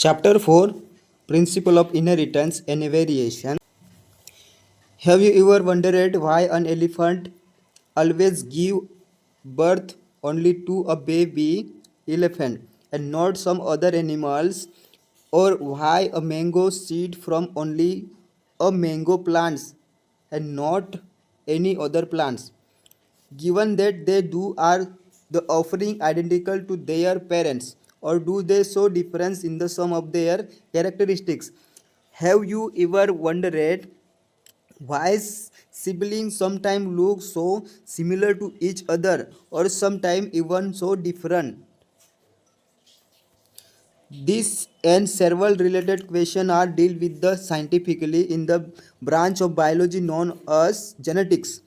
Chapter 4, Principle of Inheritance and Variation. Have you ever wondered why an elephant always give birth only to a baby elephant and not some other animals, or why a mango seed from only a mango plants and not any other plants? Given that they do, are the offering identical to their parents, or do they show difference in the sum of their characteristics? Have you ever wondered why siblings sometimes look so similar to each other or sometimes even so different? This and several related questions are dealt with the scientifically in the branch of biology known as genetics.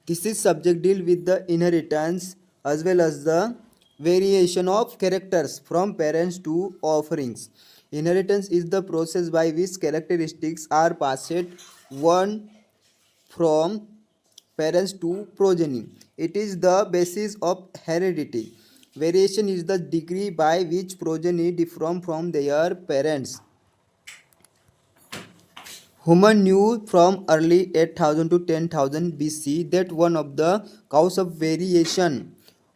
This is subject deal with the inheritance as well as the variation of characters from parents to offerings. Inheritance is the process by which characteristics are passed one from parents to progeny. It is the basis of heredity. Variation is the degree by which progeny differ from their parents. Human knew from early 8000 to 10,000 BC that one of the causes of variation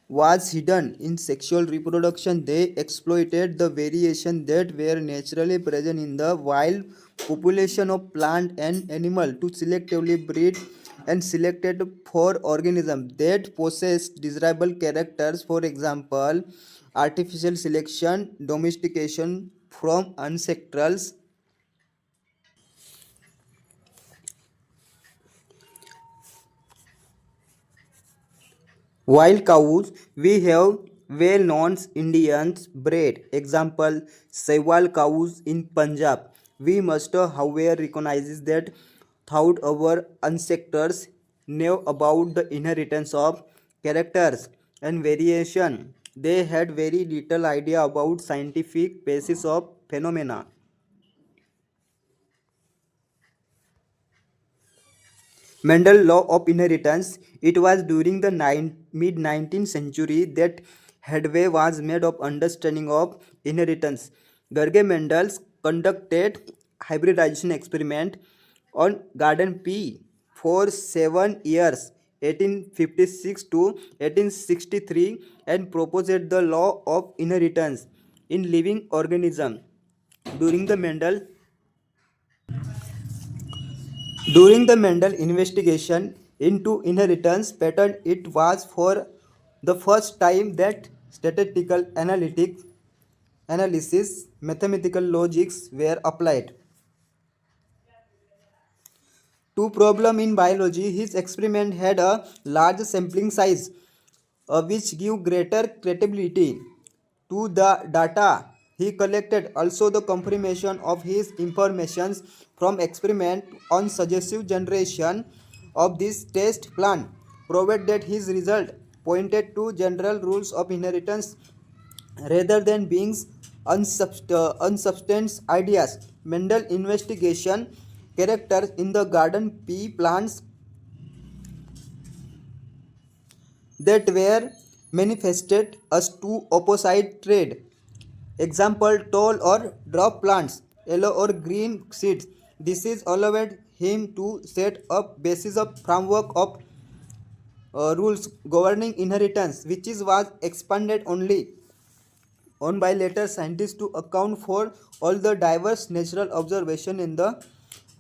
was hidden in sexual reproduction. They exploited the variation that were naturally present in the wild population of plant and animal to selectively breed and selected for organisms that possessed desirable characters. For example, artificial selection, domestication from ancestrals. Wild cows, we have well-known Indian breed. Example, Sahiwal cows in Punjab. We must, however, recognize that thought our ancestors knew about the inheritance of characters and variation. They had very little idea about scientific basis of phenomena. Mendel law of inheritance. It was during the mid 19th century that headway was made of understanding of inheritance. George Mendel conducted hybridization experiment on garden pea for 7 years, 1856 to 1863, and proposed the law of inheritance in living organism. During the Mendel During the Mendel investigation into inheritance pattern, it was for the first time that statistical analysis, mathematical logics were applied to problem in biology. His experiment had a large sampling size, which give greater credibility to the data he collected. Also, the confirmation of his informations from experiment on successive generation of this test plan proved that his result pointed to general rules of inheritance rather than being unsubstantiated ideas. Mendel investigation characters in the garden pea plants that were manifested as two opposite traits. Example, tall or dwarf plants, yellow or green seeds. This is allowed him to set up basis of framework of rules governing inheritance, which is was expanded only on by later scientists to account for all the diverse natural observation in the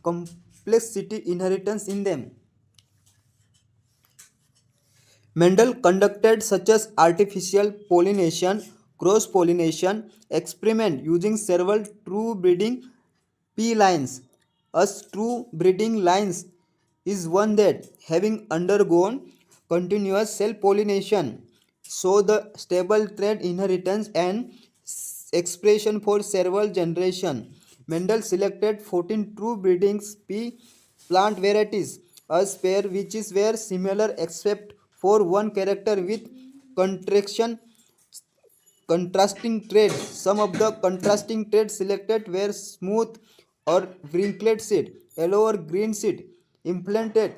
complexity inheritance in them. Mendel conducted such as artificial pollination, cross pollination experiment using several true breeding pea lines. A true breeding lines is one that, having undergone continuous self pollination, show the stable trait inheritance and expression for several generations. Mendel selected 14 true breeding pea plant varieties as pair which is were similar except for one character with contraction contrasting traits. Some of the contrasting traits selected were smooth or wrinkled seed, yellow or green seed, implanted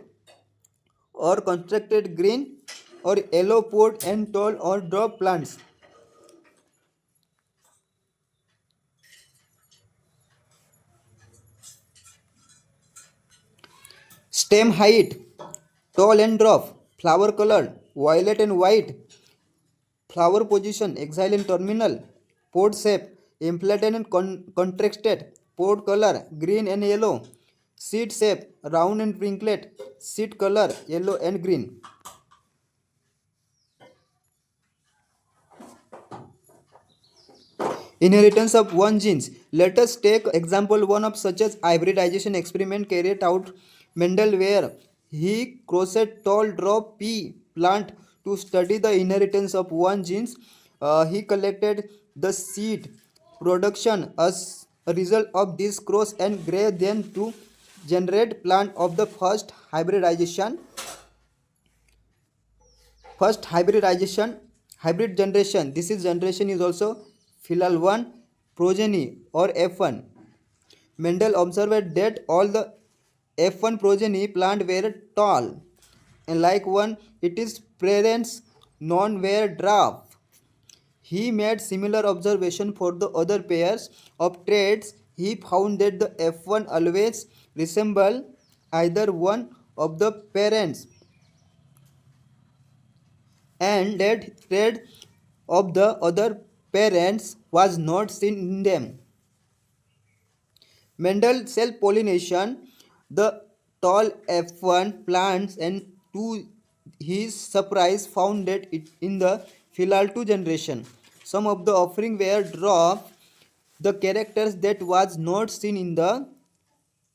or constructed green or yellow pod and tall or drop plants. stem height, tall and drop, flower color, violet and white, flower position, exile and terminal, pod shape, implanted and contracted, pod color, green and yellow, seed shape, round and wrinklet, seed color, yellow and green. Inheritance of one genes. Let us take example one of such as hybridization experiment carried out Mendel where he crossed tall drop pea plant to study the inheritance of one genes. He collected the seed production as a result of this cross and grew then to generate plant of the hybrid generation. This is generation is also filial 1 progeny or F1. Mendel observed that all the F1 progeny plant were tall and like one it is parents non were dwarf. He made similar observation for the other pairs of traits. He found that the F1 always resemble either one of the parents and that trait of the other parents was not seen in them. Mendel self-pollination, the tall F1 plants and to his surprise found that it in the filial 2 generation. Some of the offering were dropped, the characters that was not seen in the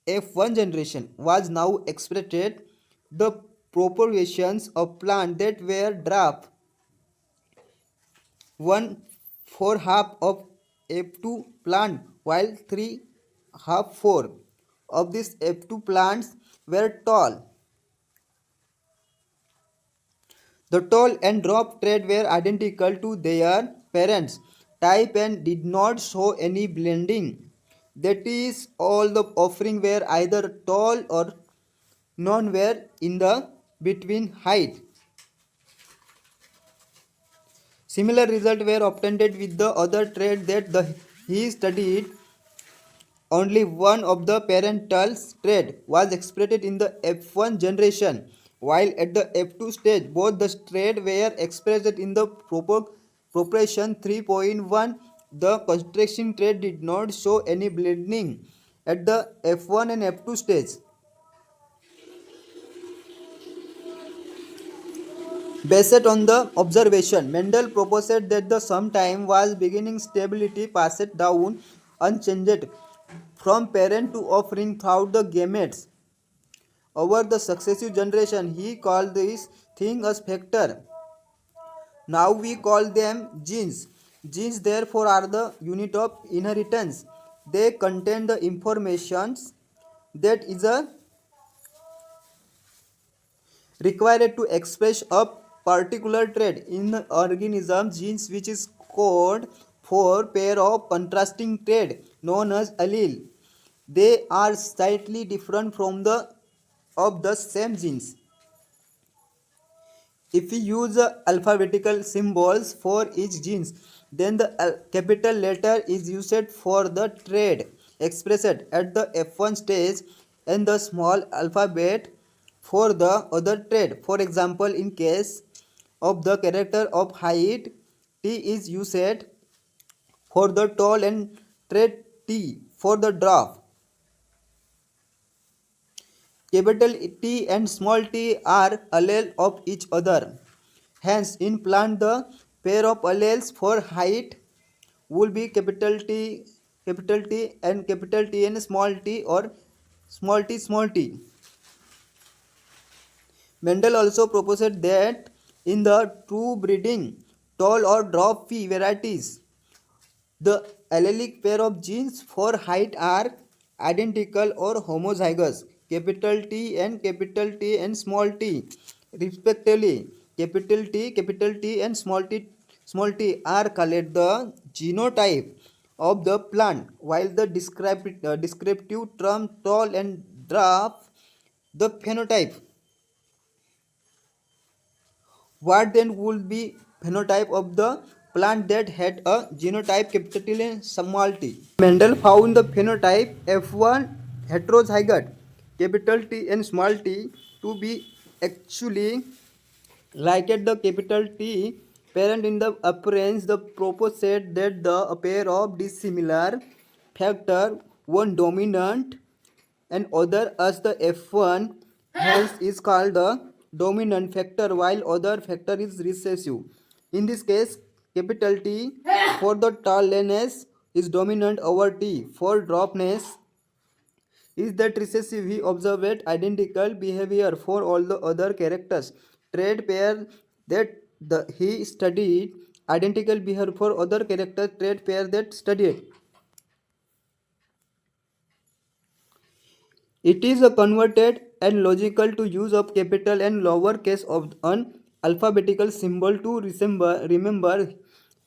F1 generation was now expected. The propagations of plant that were dropped one for half of F2 plant while 3 half 4 of these F2 plants were tall. The tall and drop trait were identical to their parents' type and did not show any blending. That is, all the offering were either tall or none were in the between height. Similar results were obtained with the other trait that he studied. Only one of the parental trait was expressed in the F1 generation, while at the F2 stage both the traits were expressed in the proportion 3.1. The contraction trait did not show any blending at the F1 and F2 stage. Based on the observation, Mendel proposed that the sometime was beginning stability passed down unchanged from parent to offering throughout the gametes. Over the successive generation, he called this thing as factor. Now we call them genes. Genes therefore are the unit of inheritance. They contain the information that is required to express a particular trait in the organism. Genes which is code for pair of contrasting traits known as allele. They are slightly different from the of the same genes. If we use alphabetical symbols for each genes, then the capital letter is used for the trait expressed at the F1 stage and the small alphabet for the other trait. For example, in case of the character of height, T is used for the tall and trait T for the dwarf. Capital T and small t are allele of each other. Hence, in plant, the pair of alleles for height will be capital T and capital T and small t or small t small t. Mendel also proposed that in the true breeding, tall or drop pea varieties, the allelic pair of genes for height are identical or homozygous. Capital T and small t respectively. Capital T and small t are called the genotype of the plant, while the descriptive term tall and dwarf the phenotype. What then would be phenotype of the plant that had a genotype capital T and small t? Mendel found the phenotype F1 heterozygote. capital T and small t to be actually like at the capital T parent in the appearance, the proposed said that the pair of dissimilar factor, one dominant and other as the F1 hence is called the dominant factor while other factor is recessive. In this case, capital T for the tallness is dominant over T. For dropness is that recessive. He observed identical behavior for all the other characters. Trade pair that he studied identical behavior for other characters. Trade pair that studied. It is a converted and logical to use of capital and lower case of an alphabetical symbol to remember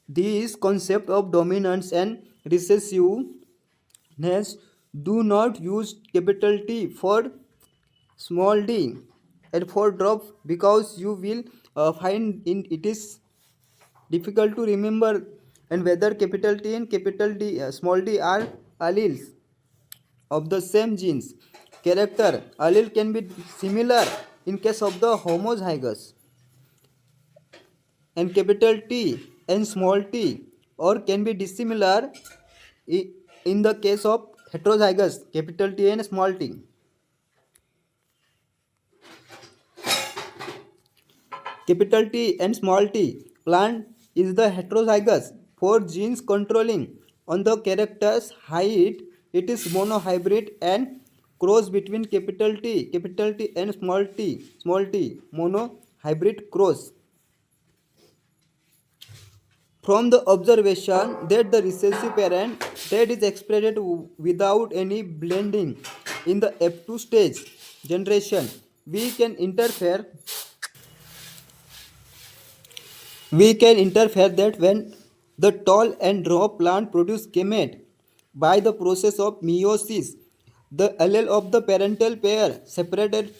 these concept of dominance and recessiveness. Do not use capital T for small d and for drop because you will find in it is difficult to remember and whether capital T and capital D small d are alleles of the same genes. Character allele can be similar in case of the homozygous and capital T and small t or can be dissimilar in the case of heterozygous capital T and small t. Capital T and small t plant is the heterozygous for genes controlling on the character's height. It is monohybrid and cross between capital T and small t monohybrid cross. From the observation that the recessive parent that is expressed without any blending in the F2 stage generation, we can infer that when the tall and drop plant produce gamete by the process of meiosis, the allele of the parental pair separated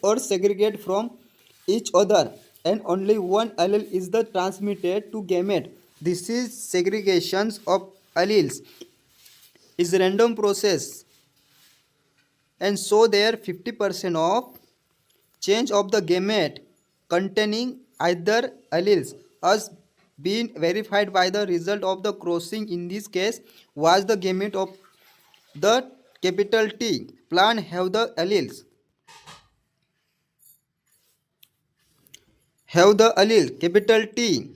or segregate from each other and only one allele is the transmitted to gamete. This is segregations of alleles is a random process and so there 50% of change of the gamete containing either alleles has been verified by the result of the crossing. In this case was the gamete of the capital T plant have the alleles capital T.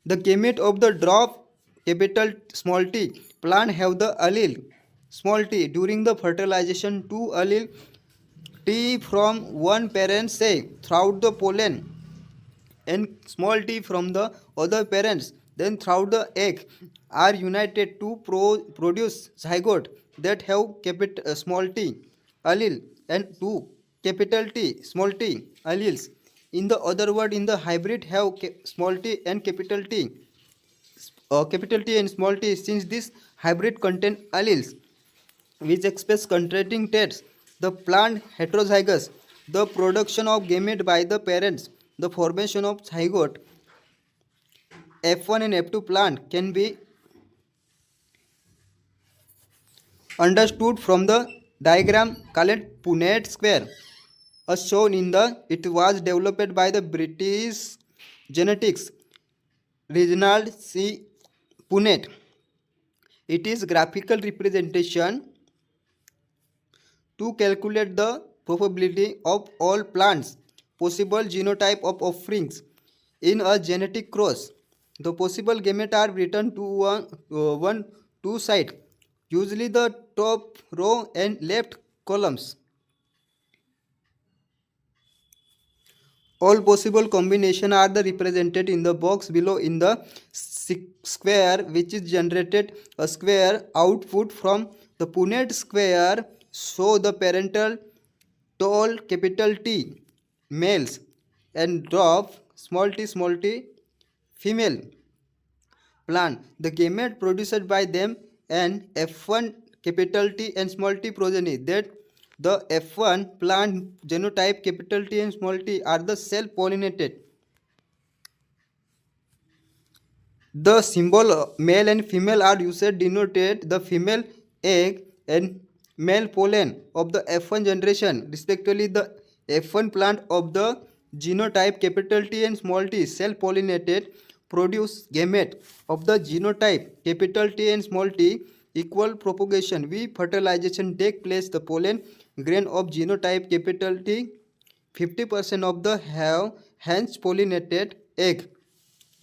The gamete of the drop capital small t plant have the allele small t. During the fertilization, two allele T from one parent say throughout the pollen and small t from the other parents then throughout the egg are united to produce zygote that have small t allele and two capital T small t alleles. In the other word, in the hybrid have small t and capital T and small t. Since this hybrid contain alleles which express contrasting traits, the plant heterozygous, the production of gamete by the parents, the formation of zygote, F1 and F2 plant can be understood from the diagram called Punnett square. As shown in the, it was developed by the British genetics Reginald C. Punnett. It is graphical representation to calculate the probability of all plants possible genotype of offerings in a genetic cross. The possible gametes are written to two sides, usually the top row and left columns. All possible combinations are represented in the box below in the square which is generated a square output from the Punnett square. So the parental tall capital T males and drop small t female plant. The gamete produced by them and F1 capital T and small t progeny that the F1 plant genotype capital T and small t are the self-pollinated. The symbol male and female are used to denote the female egg and male pollen of the F1 generation, respectively the F1 plant of the genotype capital T and small t self-pollinated produce gamete of the genotype capital T and small t equal propagation. V fertilization take place. The pollen grain of genotype capital T 50% of the have hence pollinated egg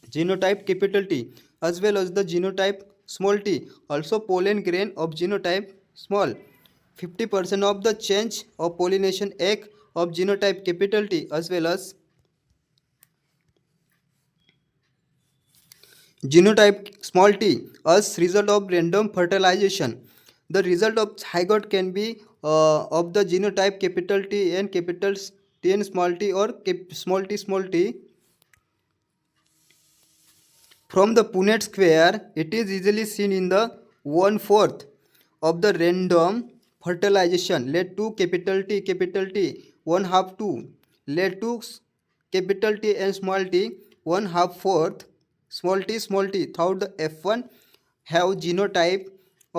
genotype capital T as well as the genotype small t also pollen grain of genotype small 50% of the change of pollination egg of genotype capital T as well as genotype small t as result of random fertilization. The result of zygote can be of the genotype capital T and capital T and small t or small t. From the Punnett square, it is easily seen in the 1/4 of the random fertilization led to capital T 1/2 2 led to capital T and small t 1/2 small t throughout the F1 have genotype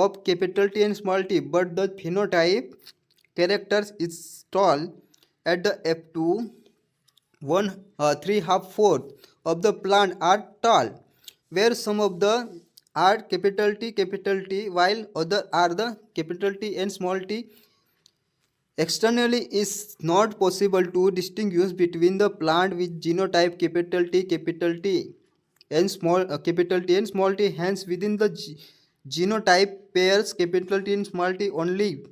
of capital T and small t but the phenotype characters is tall at the F2 3/4 of the plant are tall, where some of the are capital T, while other are the capital T and small t. Externally, is not possible to distinguish between the plant with genotype capital T, and capital T and small t. Hence, within the genotype pairs capital T and small t only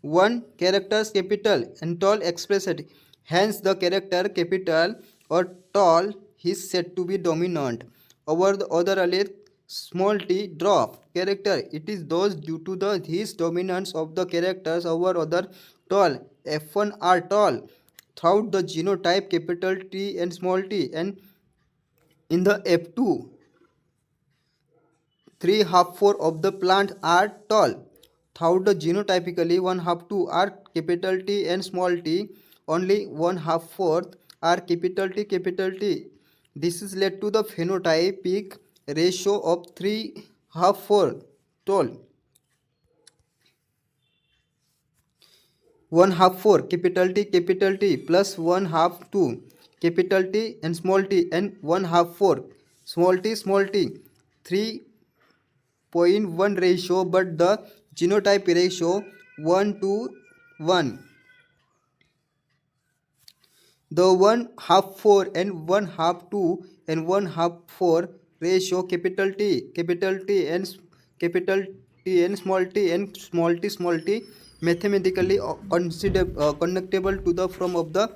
one characters capital and tall expressed. Hence, the character capital or tall is said to be dominant over the other allele small t drop character. It is those due to the his dominance of the characters over other tall F1 are tall throughout the genotype capital T and small t, and in the F2 3/4 of the plant are tall. Throughout the genotypically 1/2 are capital T and small t, only 1/4 are capital T. This is led to the phenotypic ratio of 3/4 tall 1/4 capital T plus 1/2 capital T and small t and 1/4 small t 3.1 ratio, but the genotype ratio 1 to 1. The 1/4 and 1/2 and 1/4 ratio capital T and capital T and small t mathematically connectable to the form of the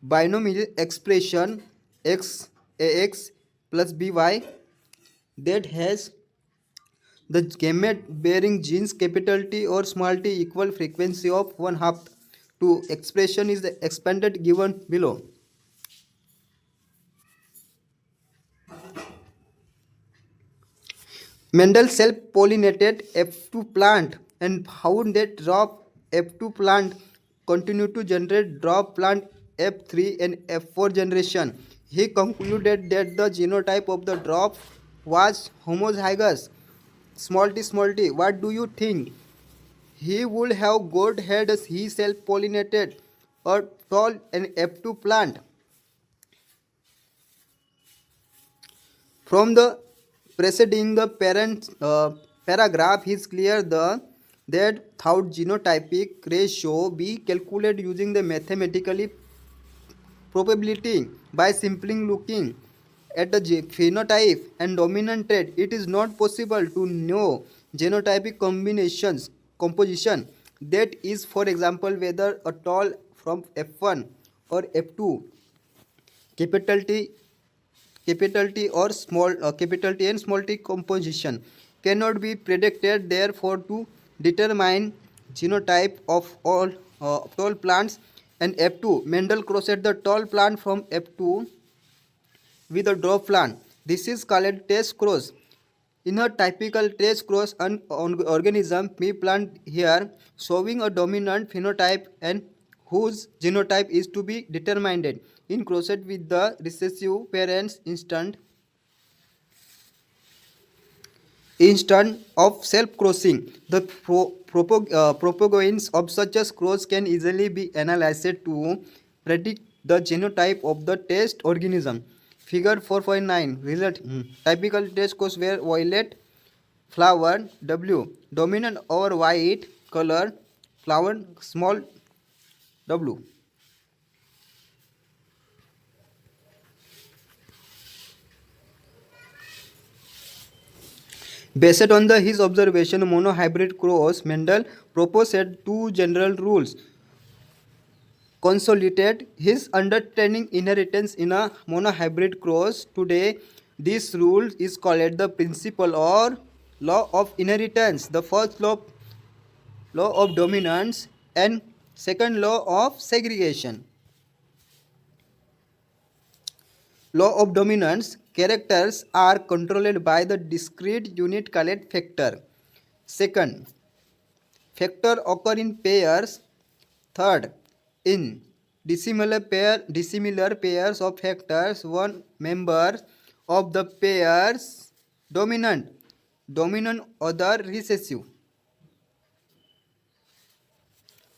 binomial expression x ax plus by that has the gamete bearing genes capital T or small t equal frequency of 1/2 to expression is the expanded given below. Mendel self-pollinated F2 plant and found that drop F2 plant continue to generate drop plant F3 and F4 generation. He concluded that the genotype of the drop was homozygous. Small t, what do you think? He would have got had he self-pollinated or tall an F2 plant. From the preceding the parent paragraph is clear that thought genotypic ratio be calculated using the mathematically probability by simply looking at the phenotype and dominant trait. It is not possible to know genotypic composition. That is, for example, whether a tall from F1 or F2 capital T or capital T and small t composition cannot be predicted. Therefore, to determine genotype of all tall plants and F2, Mendel crossed the tall plant from F2 with a drop plant. This is called test cross. In a typical test cross, an organism may plant here showing a dominant phenotype and whose genotype is to be determined in crossed with the recessive parents Instead of self-crossing, the propaganda of such a cross can easily be analyzed to predict the genotype of the test organism. Figure 4.9 result. Typical test cross were violet flower W dominant over white color flower small w. Based on his observation monohybrid cross, Mendel proposed two general rules. Consolidate his understanding inheritance in a monohybrid cross. Today, this rule is called the principle or law of inheritance. The first law of dominance and second law of segregation. Law of dominance characters are controlled by the discrete unit called factor. Second, factor occur in pairs. Third, in dissimilar pairs of factors, one member of the pairs dominant other recessive.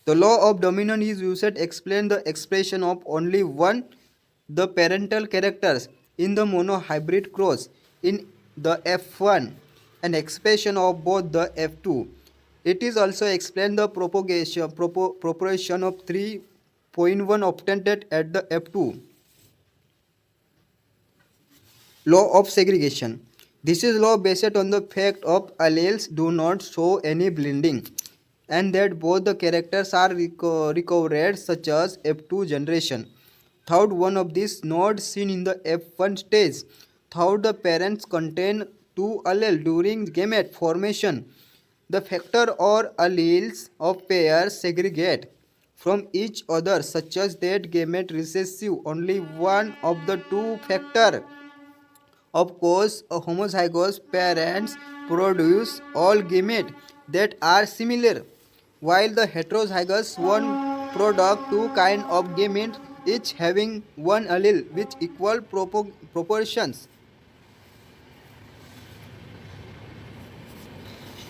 The law of dominance is used to explain the expression of only one the parental characters in the monohybrid cross in the F1 and expression of both the F2. It is also explained the proportion of 3.1 obtained at the F2. Law of segregation. This is law based on the fact of alleles do not show any blending and that both the characters are recovered such as F2 generation. Third, one of these not seen in the F1 stage. Third, the parents contain two alleles during gamete formation. The factor or alleles of pairs segregate from each other such as that gamete recessive only one of the two factor. Of course, a homozygous parents produce all gametes that are similar, while the heterozygous one product two kind of gametes each having one allele with equal proportions.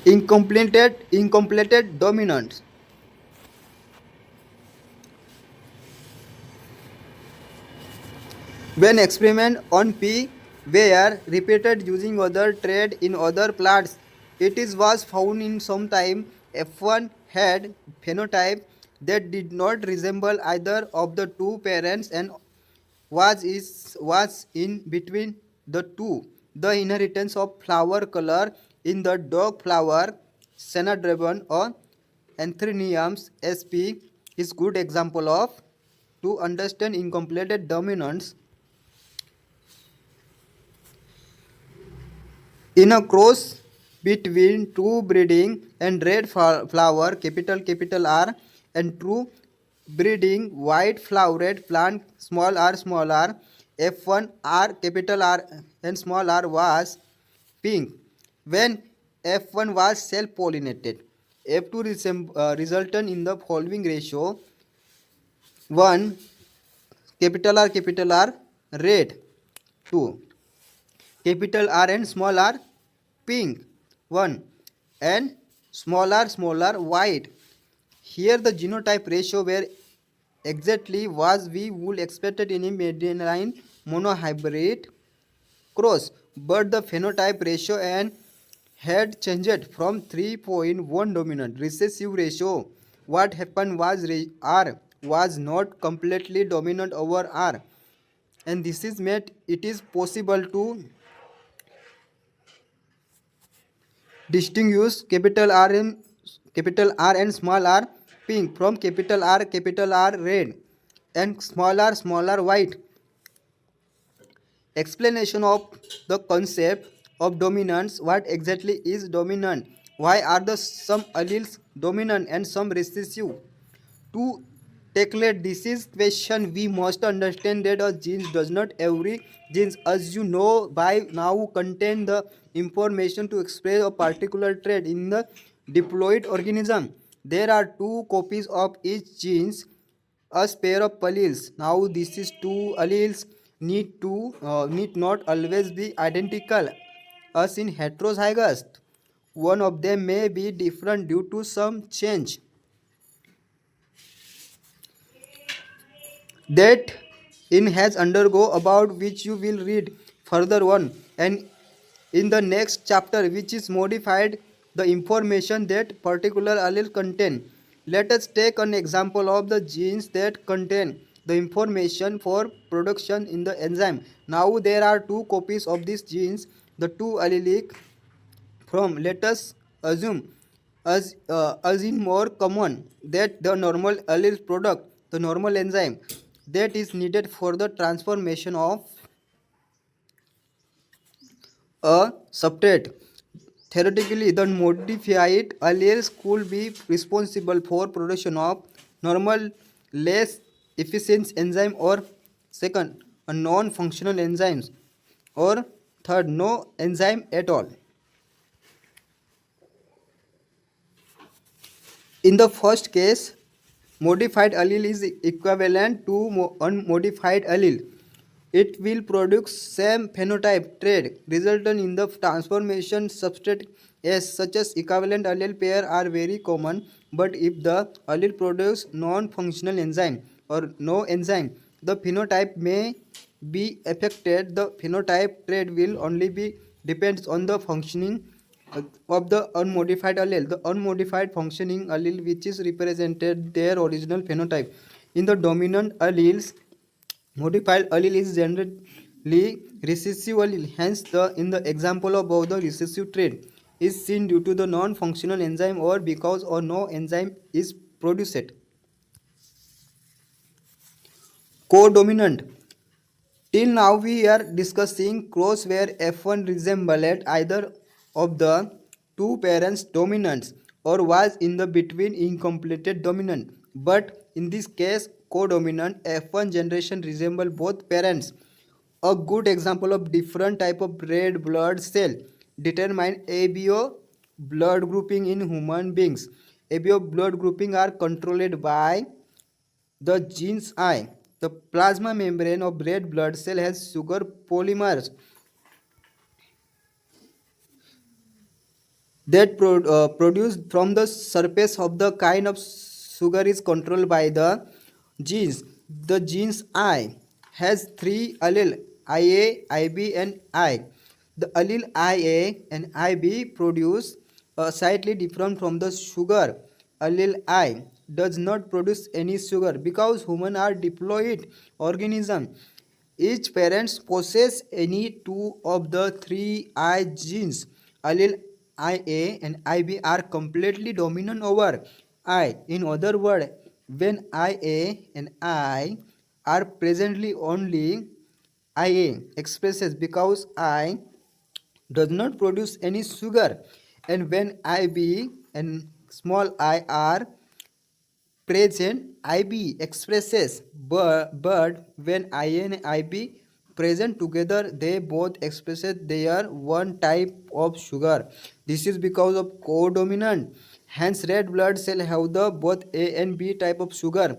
Incompleted dominance. When experiment on P were repeated using other trait in other plants, it is was found in some time F1 had phenotype that did not resemble either of the two parents and was in between the two. The inheritance of flower color in the dog flower, Xenodragon or Anthuriums sp is good example of to understand incomplete dominance. In a cross between true breeding and red flower capital R and true breeding white flowered plant small r F1 R capital R and small r was pink when F1 was self pollinated. F2 resulted in the following ratio 1 capital R red 2 capital R and small r pink 1 and small r white. Here the genotype ratio were exactly was we would expected in a median monohybrid cross, but the phenotype ratio and had changed from 3.1 dominant recessive ratio. What happened was R was not completely dominant over R, and this is made it is possible to distinguish capital R and small r pink from capital R red and small r white. Explanation of the concept of dominance. What exactly is dominant? Why are the some alleles dominant and some recessive? To tackle this question, we must understand that a gene does not every genes, as you know by now, contain the information to express a particular trait in the diploid organism. There are two copies of each genes, a pair of alleles. Now, this is two alleles need not always be identical, as in heterozygous. one of them may be different due to some change that in has undergo, about which you will read further on and in the next chapter, which is modified the information that particular allele contain. Let us take an example of the genes that contain the information for production in the enzyme. Now there are two copies of these genes, the two allelic from, let us assume as in more common that the normal allele product, the normal enzyme that is needed for the transformation of a substrate. Theoretically, the modified alleles could be responsible for production of normal less efficient enzyme, or second, a non-functional enzymes, or third, no enzyme at all. In the first case, modified allele is equivalent to unmodified allele. It will produce same phenotype trait resulting in the transformation substrate as such as equivalent allele pair are very common, but if the allele produce non-functional enzyme or no enzyme, the phenotype may be affected. The phenotype trait will only be depends on the functioning of the unmodified allele. The unmodified functioning allele which is represented their original phenotype. In the dominant alleles, modified allele is generally recessive allele. Hence, in the example above, the recessive trait is seen due to the non-functional enzyme or because or no enzyme is produced. Co-dominant. Till now we are discussing cross where F1 resembled either of the two parents' dominants or was in the between incompleted dominant. But in this case, co-dominant F1 generation resemble both parents. A good example of different type of red blood cell determine ABO blood grouping in human beings. ABO blood grouping are controlled by the genes I. The plasma membrane of red blood cell has sugar polymers that produced from the surface of the kind of sugar is controlled by the genes. The genes I has three allele IA, IB and I. The allele IA and IB produce slightly different from the sugar. Allele I does not produce any sugar because humans are diploid organism. Each parent possesses any two of the three I genes. Allele IA and IB are completely dominant over I. In other words, when IA and I are presently only IA expresses because I does not produce any sugar, and when IB and small I are present, IB expresses, but when I and IB present together, they both express their one type of sugar. This is because of codominant. Hence, red blood cell have the both A and B type of sugar.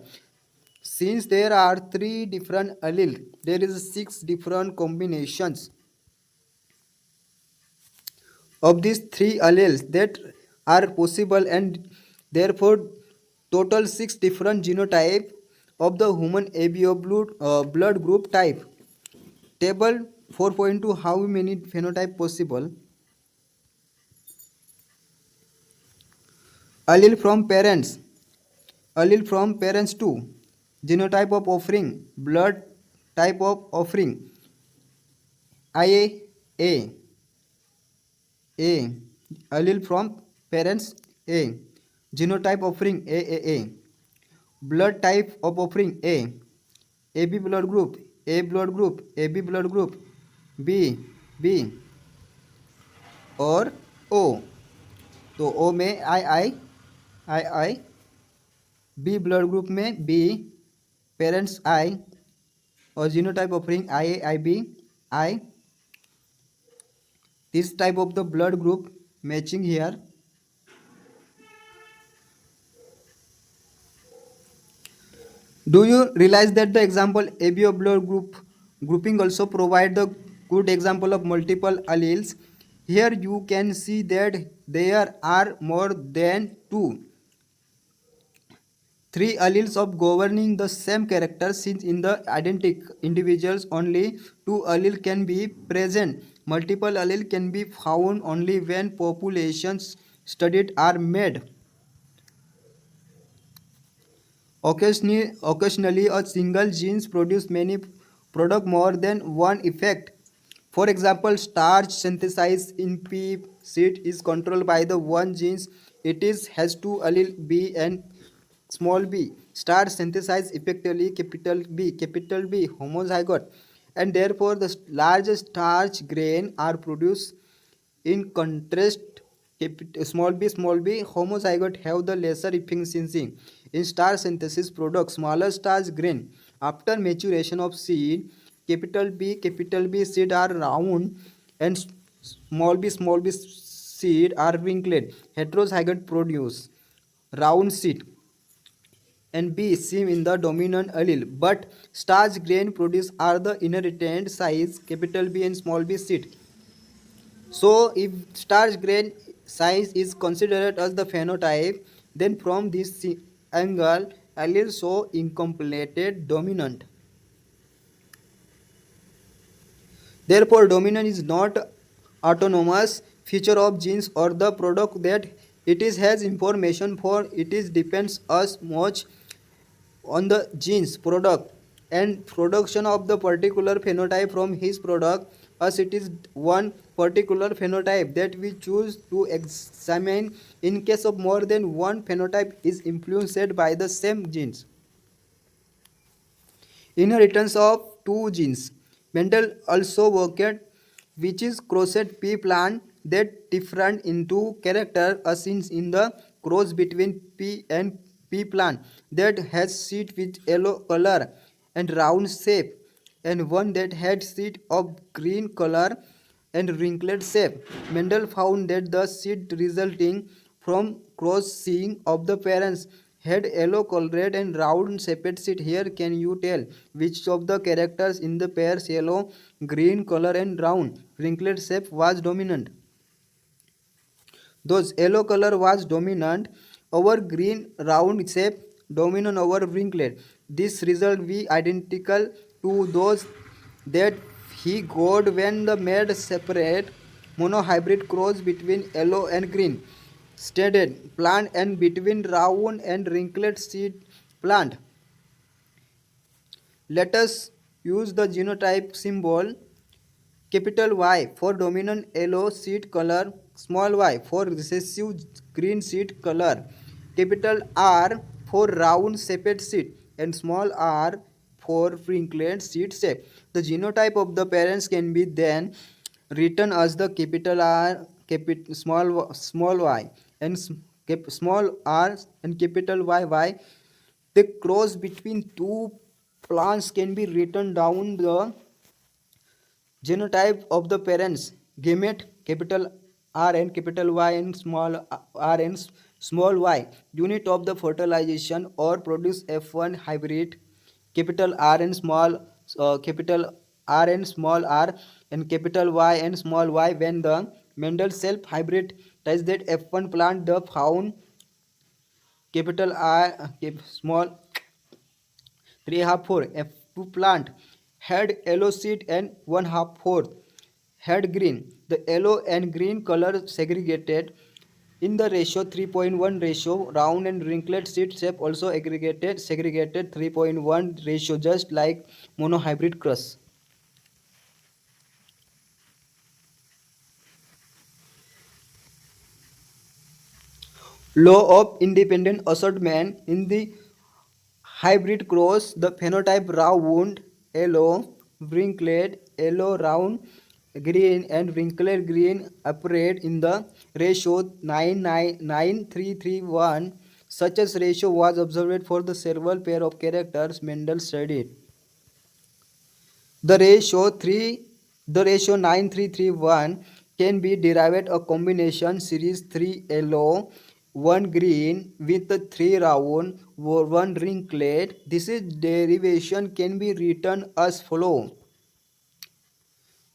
Since there are three different allele, there is six different combinations of these three alleles that are possible, and therefore total six different genotype of the human ABO blood group type. Table 4.2, how many phenotype possible? Allele from parents. Allele from parents 2. Genotype of offering. Blood type of offering. IA A. A. Allele from parents A. Genotype offering AAA. Blood type of offering A. AB blood group, A blood group, AB blood group, B, B और O. तो O में I, B blood group में B, parents I और genotype offering IB I. This type of the blood group matching here. Do you realize that the example ABO blood group grouping also provide the good example of multiple alleles? Here you can see that there are more than three alleles of governing the same character, since in the identical individuals only two alleles can be present. Multiple alleles can be found only when populations studied are made. Occasionally, a single gene produces many product more than one effect. For example, starch synthesis in pea seed is controlled by the one gene. It is has two allele B and small b. Starch synthesis effectively capital B homozygote, and therefore the large starch grain are produced. In contrast, small b homozygote have the lesser efficiency in star synthesis product smaller starch grain. After maturation of seed, capital B seed are round and small b seed are wrinkled. Heterozygote produce round seed and B seem in the dominant allele, but starch grain produced are the inherited size capital B and small b seed. So, if starch grain size is considered as the phenotype, then from this angle, alleles show incomplete dominant. Therefore, dominant is not autonomous feature of genes or the product that it is has information for. It is depends as much on the genes product and production of the particular phenotype from his product, as it is one particular phenotype that we choose to examine. In case of more than one phenotype is influenced by the same genes. Inheritance of two genes. Mendel also worked which is crossed pea plant that different into character, as seen in the cross between pea and pea plant that has seed with yellow color and round shape, and one that had seed of green color and wrinkled shape. Mendel found that the seed resulting from crossing of the parents had yellow colored and round shaped seed. Here can you tell which of the characters in the pairs yellow, green color and round wrinkled shape was dominant? Those yellow color was dominant over green round shape dominant over wrinkled. This result we identical to those that he got when the made separate monohybrid cross between yellow and green stated plant and between round and wrinkled seed plant. Let us use the genotype symbol capital Y for dominant yellow seed color, small y for recessive green seed color, capital R for round shaped seed, and small r for wrinkled seed shape. The genotype of the parents can be then written as the capital R, small y, and small r and capital Y. The cross between two plants can be written down the genotype of the parents gamete capital R and capital Y and small r and small y, unit of the fertilization or produce F1 hybrid capital R and small capital R and small r and capital Y and small y. When the Mendel self hybrid does that F1 plant the found capital small 3 half 4 F2 plant had yellow seed and 1/4 had green. The yellow and green color segregated in the ratio 3.1 ratio. Round and wrinkled seed shape also aggregated segregated 3.1 ratio, just like monohybrid cross. Law of independent assortment in the hybrid cross, the phenotype round yellow, wrinkled yellow, round green and wrinkled green appeared in the ratio 99331. Such as ratio was observed for the several pair of characters Mendel studied. The ratio 9331 can be derived a combination series 3 yellow, 1 green with 3 round, 1 wrinkled. This is derivation can be written as follow.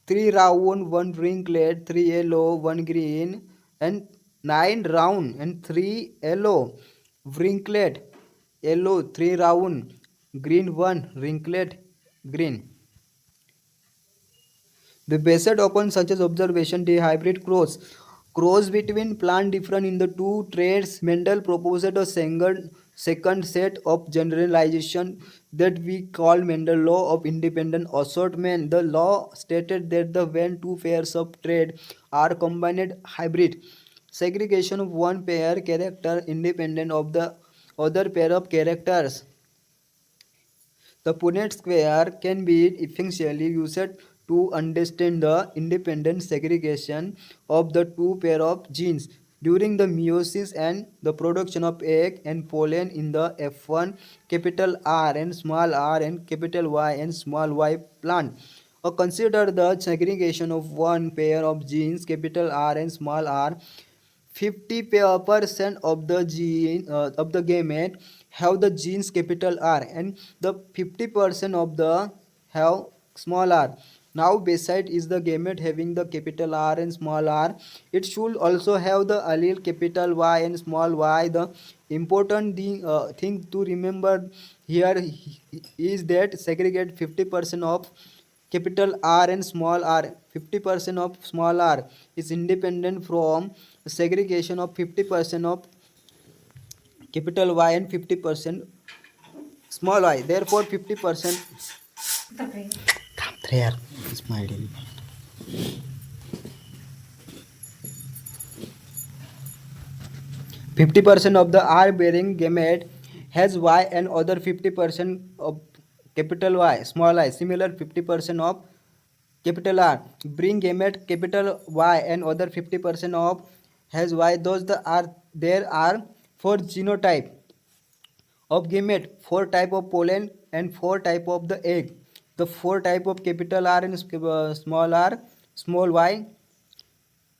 3 round, 1 wrinklet, 3 yellow, 1 green, and 9 round and 3 yellow, wrinklet, yellow, 3 round, green 1, wrinklet, green. The based upon such as observation, the hybrid cross between plant different in the two traits. Mendel proposed a second set of generalization that we call Mendel law of independent assortment. The law stated that the when two pairs of traits are combined hybrid, segregation of one pair character independent of the other pair of characters. The Punnett square can be effectively used to understand the independent segregation of the two pair of genes during the meiosis and the production of egg and pollen in the F1 capital R and small r and capital Y and small y plant. Or consider the segregation of one pair of genes capital R and small r. 50% of the gene of the gamete have the genes capital R and the 50% of the have small r. Now beside is the gamete having the capital R and small r, it should also have the allele capital Y and small y. The important thing to remember here is that segregate 50% of capital R and small r. 50% of small r is independent from segregation of 50% of capital Y and 50% small y. Therefore 50% 50% of the R bearing gamete has Y and other 50% of capital Y, small I. Similar 50% of capital R bring gamete capital Y and other 50% of has Y. Those the are there are four genotype of gamete, four type of pollen and four type of the egg. The four type of capital R and small r, small y,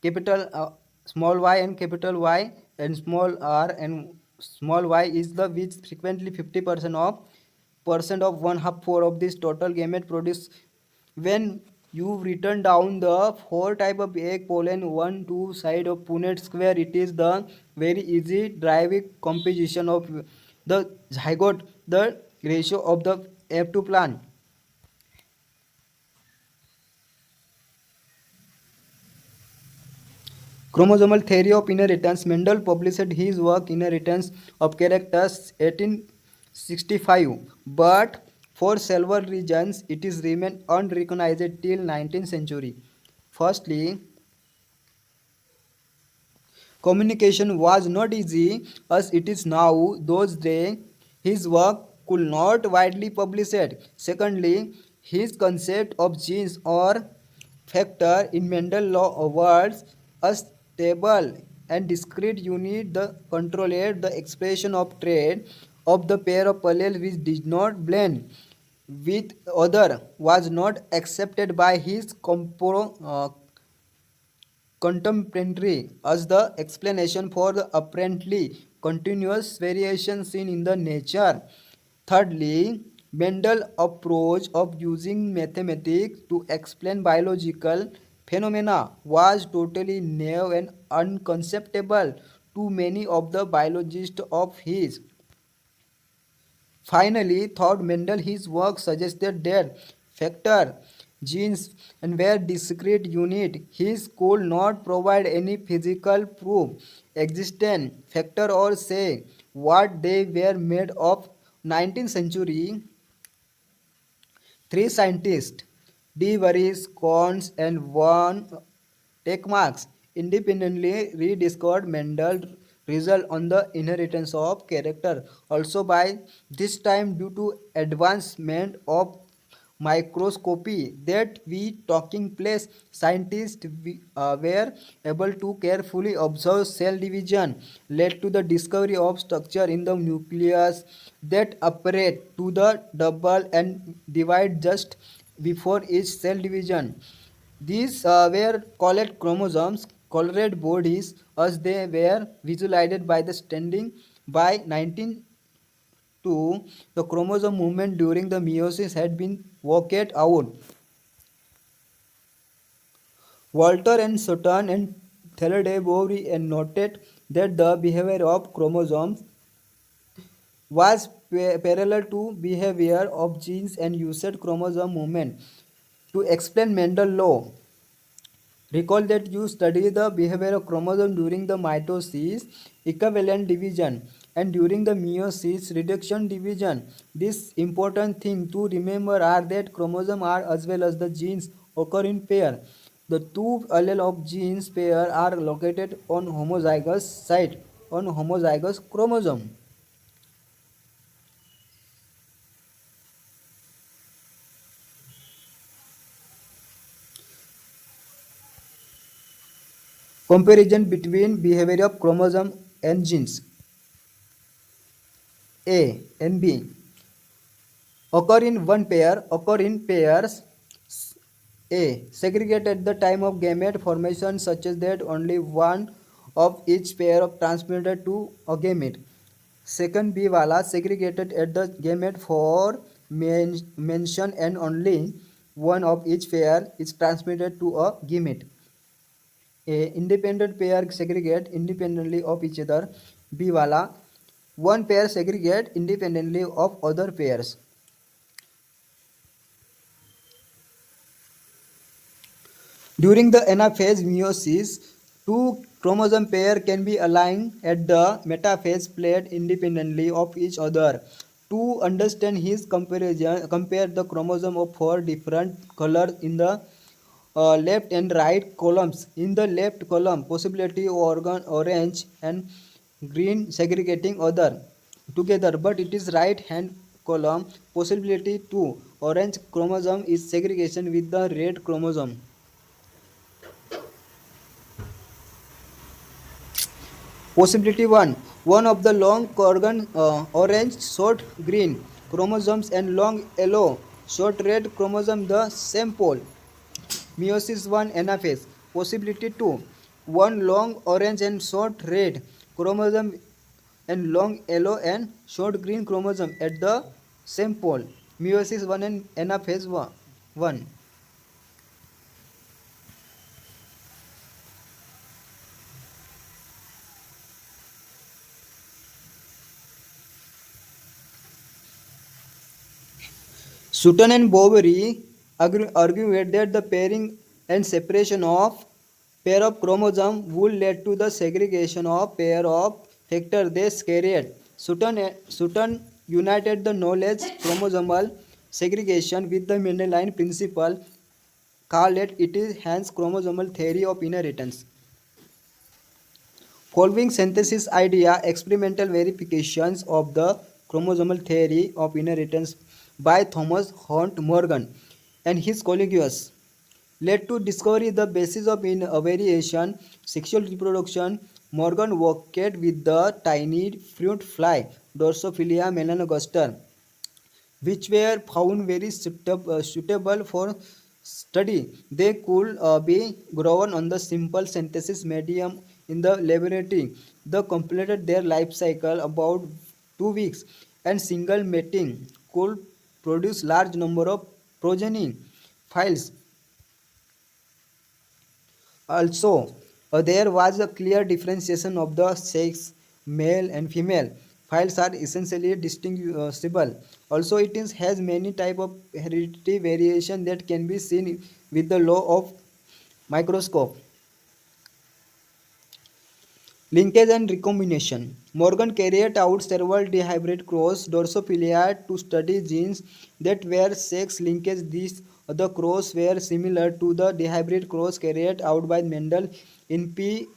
capital small y and capital Y and small r and small y is the which frequently 50% of 1/2 of this total gamete produce. When you written down the four type of egg pollen one two side of Punnett square, it is the very easy deriving composition of the zygote, the ratio of the F2 plant. Chromosomal theory of inheritance. Mendel published his work Inheritance of Characters 1865, but for several reasons it is remained unrecognized till 19th century. Firstly, communication was not easy as it is now. Those days, his work could not widely published. Secondly, his concept of genes or factor in Mendel law words a stable and discrete unit the controlled the expression of trait of the pair of alleles which did not blend with other was not accepted by his contemporary as the explanation for the apparently continuous variation seen in the nature. Thirdly, Mendel's approach of using mathematics to explain biological phenomena was totally new and unconceptible to many of the biologists of his. Finally, thought Mendel his work suggested that factor genes and were discrete unit. His could not provide any physical proof existence factor or say what they were made of. 19th century, three scientists, D. Varese, Kohns, and von Tekmark, independently rediscovered Mendel's result on the inheritance of character. Also by this time, due to advancement of microscopy that we taking place, scientists were able to carefully observe cell division, led to the discovery of structure in the nucleus that operate to the double and divide just before each cell division. These were called chromosomes, colored bodies, as they were visualized by the standing. By 1902, the chromosome movement during the meiosis had been worked out. Walter and Sutton and Theladay both noted that the behavior of chromosomes was parallel to behavior of genes and used chromosome movement to explain Mendel law. Recall that you study the behavior of chromosome during the mitosis, equivalent division, and during the meiosis, reduction division. This important thing to remember are that chromosomes are as well as the genes occur in pair. The two allele of genes pair are located on homozygous site on homozygous chromosome. Comparison between behavior of chromosome and genes A and B occur in pairs. A segregate at the time of gamete formation such as that only one of each pair of transmitted to a gamete. Second B wala segregated at the gamete for mention and only one of each pair is transmitted to a gamete. A independent pair segregate independently of each other. B wala one pair segregate independently of other pairs. During the anaphase meiosis, two chromosome pair can be aligned at the metaphase played independently of each other. To understand his comparison, compare the chromosome of four different colors in the left and right columns. In the left column, possibility organ orange and green segregating other together, but it is right hand column possibility 2 orange chromosome is segregation with the red chromosome. Possibility 1. One of the long organ orange short green chromosomes and long yellow short red chromosome the same pole. Meiosis 1 anaphase. Possibility 2. One long orange and short red chromosome and long yellow and short green chromosome at the same pole. Meiosis 1 and anaphase 1. Sutton and Boveri argued that the pairing and separation of pair of chromosome would lead to the segregation of pair of factor they carried. Sutton united the knowledge chromosomal segregation with the Mendelian principle, called it is hence chromosomal theory of inheritance. Following synthesis idea, experimental verifications of the chromosomal theory of inheritance by Thomas Hunt Morgan and his colleagues led to discovery the basis of in variation, sexual reproduction. Morgan worked with the tiny fruit fly, Drosophila melanogaster, which were found very suitable for study. They could be grown on the simple synthesis medium in the laboratory. They completed their life cycle about 2 weeks, and single mating could produce large number of progeny files. Also, there was a clear differentiation of the sex, male and female. Files are essentially distinguishable. Also, has many type of hereditary variation that can be seen with the law of microscope. Linkage and recombination. Morgan carried out several dihybrid cross Drosophila to study genes that were sex linkage. These other cross were similar to the dihybrid cross carried out by Mendel in pea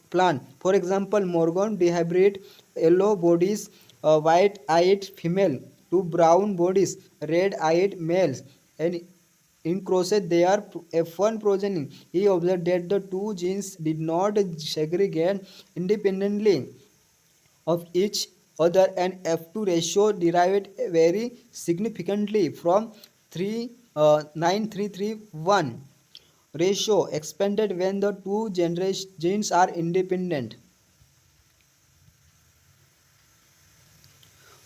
plant. For example, Morgan dihybrid yellow bodies, white-eyed female to brown bodies, red-eyed males, and in crosses their F1 progeny. He observed that the two genes did not segregate independently of each other and F2 ratio derived very significantly from 9331 ratio expanded when the two genes are independent.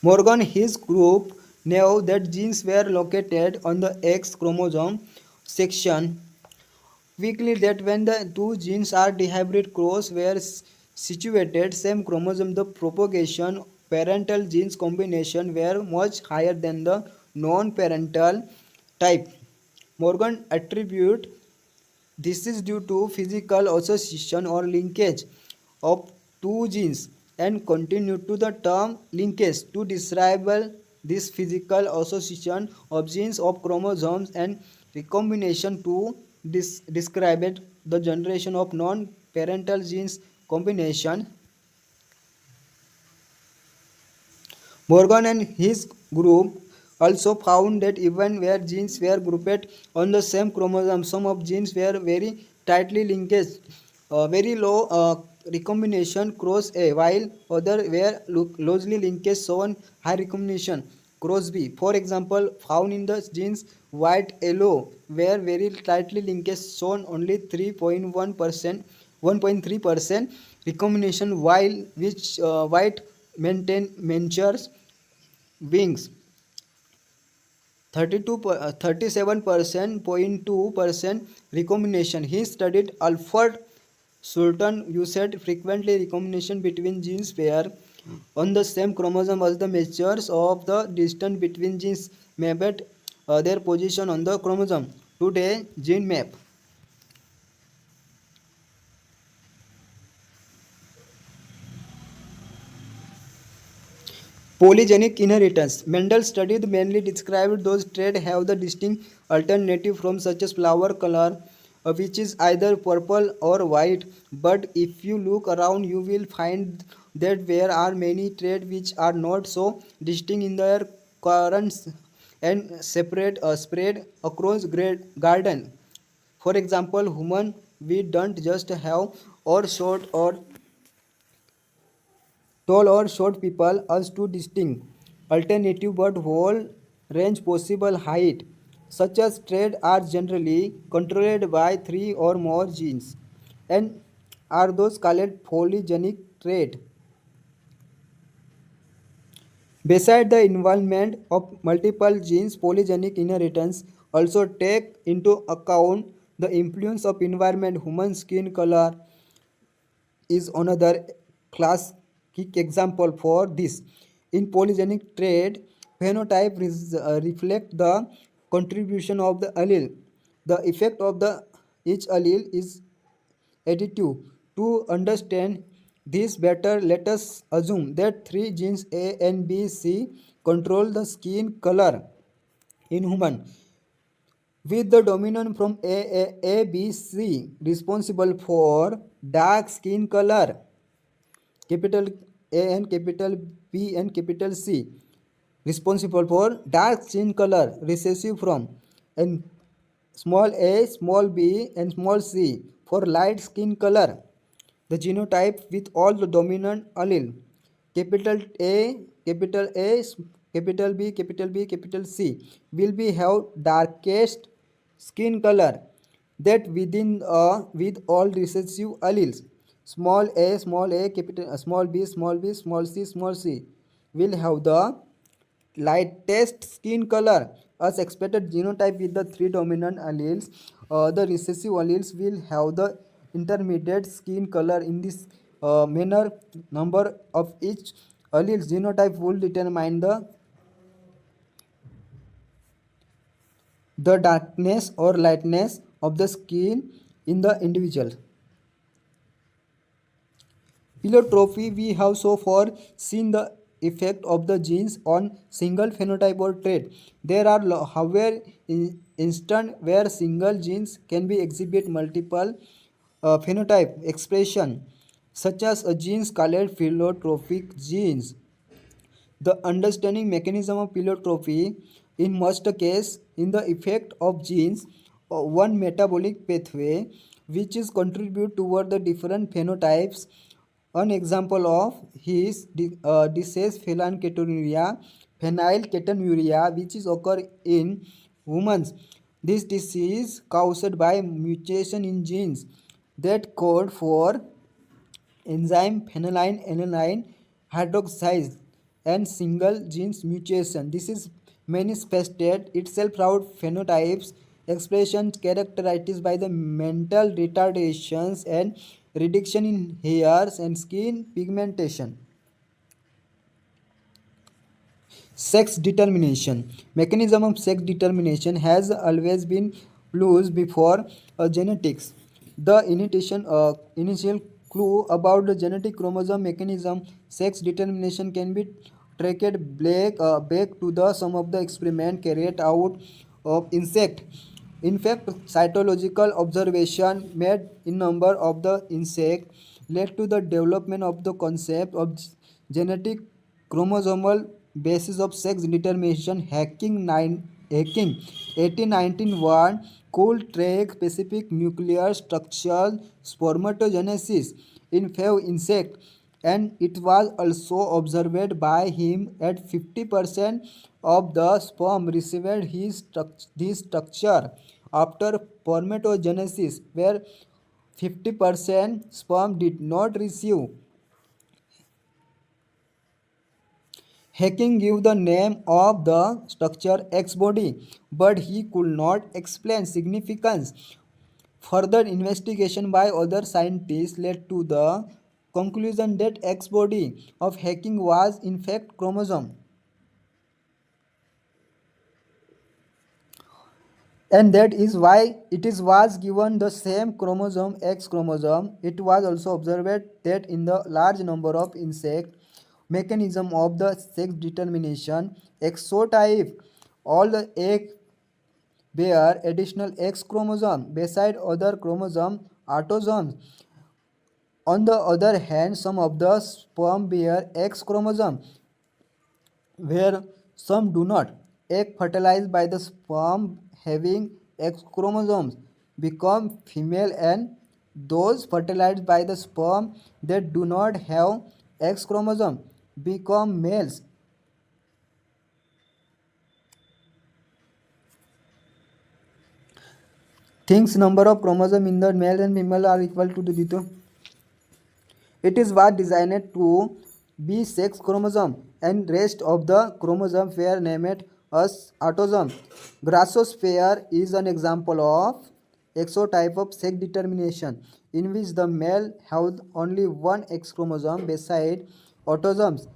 Morgan his group knew that genes were located on the X chromosome section quickly that when the two genes are dihybrid cross were situated same chromosome, the propagation parental genes combination were much higher than the non-parental type. Morgan attribute this is due to physical association or linkage of two genes and continue to the term linkage to describe this physical association of genes of chromosomes and recombination to describe it, the generation of non-parental genes combination. Morgan and his group also found that even where genes were grouped on the same chromosome, some of genes were very tightly linked, very low recombination cross A, while other were closely linked shown high recombination cross B. For example, found in the genes white yellow were very tightly linked shown only 3.1%, 1.3% recombination, while which white maintain mentures wings 37% 0.2% recombination. He studied Alfred Sultan used frequently recombination between genes pair on the same chromosome as the measures of the distance between genes mapped their position on the chromosome. Today, gene map. Polygenic inheritance. Mendel studied mainly described those traits have the distinct alternative from such as flower color, which is either purple or white. But if you look around, you will find that there are many traits which are not so distinct in their currents and separate spread across great garden. For example, human we don't just have or short or tall or short people as two distinct, alternative but whole range possible height. Such as traits are generally controlled by three or more genes and are those called polygenic trait. Beside the involvement of multiple genes, polygenic inheritance also take into account the influence of environment, human skin color, is another classic example for this. In polygenic trait, phenotype reflect the contribution of the allele. The effect of the each allele is additive. To understand this better, let us assume that three genes A and B, C control the skin color in human with the dominant from A, B, C responsible for dark skin color, capital A and capital B and capital C responsible for dark skin color recessive from, and small a, small b and small c for light skin color. The genotype with all the dominant allele capital A, capital A, capital B, capital B, capital C will be have darkest skin color that within with all recessive alleles. Small a, capital small b, small c will have the lightest skin color. As expected, genotype with the three dominant alleles, the recessive alleles will have the intermediate skin color. In this manner, number of each allele genotype will determine the darkness or lightness of the skin in the individual. Pleiotropy, we have so far seen the effect of the genes on single phenotype or trait. There are however instances where single genes can be exhibit multiple phenotype expression, such as a genes called pleiotropic genes. The understanding mechanism of pleiotropy in most cases in the effect of genes one metabolic pathway which is contribute toward the different phenotypes. An example of his disease phenylketonuria which is occur in humans. This disease caused by mutation in genes that code for enzyme phenylalanine hydroxylase and single genes mutation. This is manifested itself throughout phenotypes expression characterized by the mental retardations and reduction in hairs and skin pigmentation. Sex determination. Mechanism of sex determination has always been clues before genetics. The initial clue about the genetic chromosome mechanism, sex determination can be traced back to the some of the experiment carried out of insect. In fact, cytological observation made in number of the insect led to the development of the concept of genetic chromosomal basis of sex determination. Hacking 1891 could track specific nuclear structural spermatogenesis in few insects, and it was also observed by him at 50% of the sperm received this structure after spermatogenesis, where 50% sperm did not receive. Hacking gave the name of the structure X body, but he could not explain significance. Further investigation by other scientists led to the conclusion that X body of Hacking was in fact chromosome, and that is why it is was given the same chromosome X chromosome. It was also observed that in the large number of insect mechanism of the sex determination exotype, all the egg bear additional X chromosome beside other chromosome autosomes. On the other hand, some of the sperm bear X chromosome where some do not. Egg fertilized by the sperm having X chromosomes become female, and those fertilized by the sperm that do not have X chromosome become males. Things number of chromosome in the male and female are equal to the Dito. It is was designed to be sex chromosome, and rest of the chromosome were named as autosome. Grassosphere is an example of exotype of sex determination in which the male have only one X chromosome beside autosomes,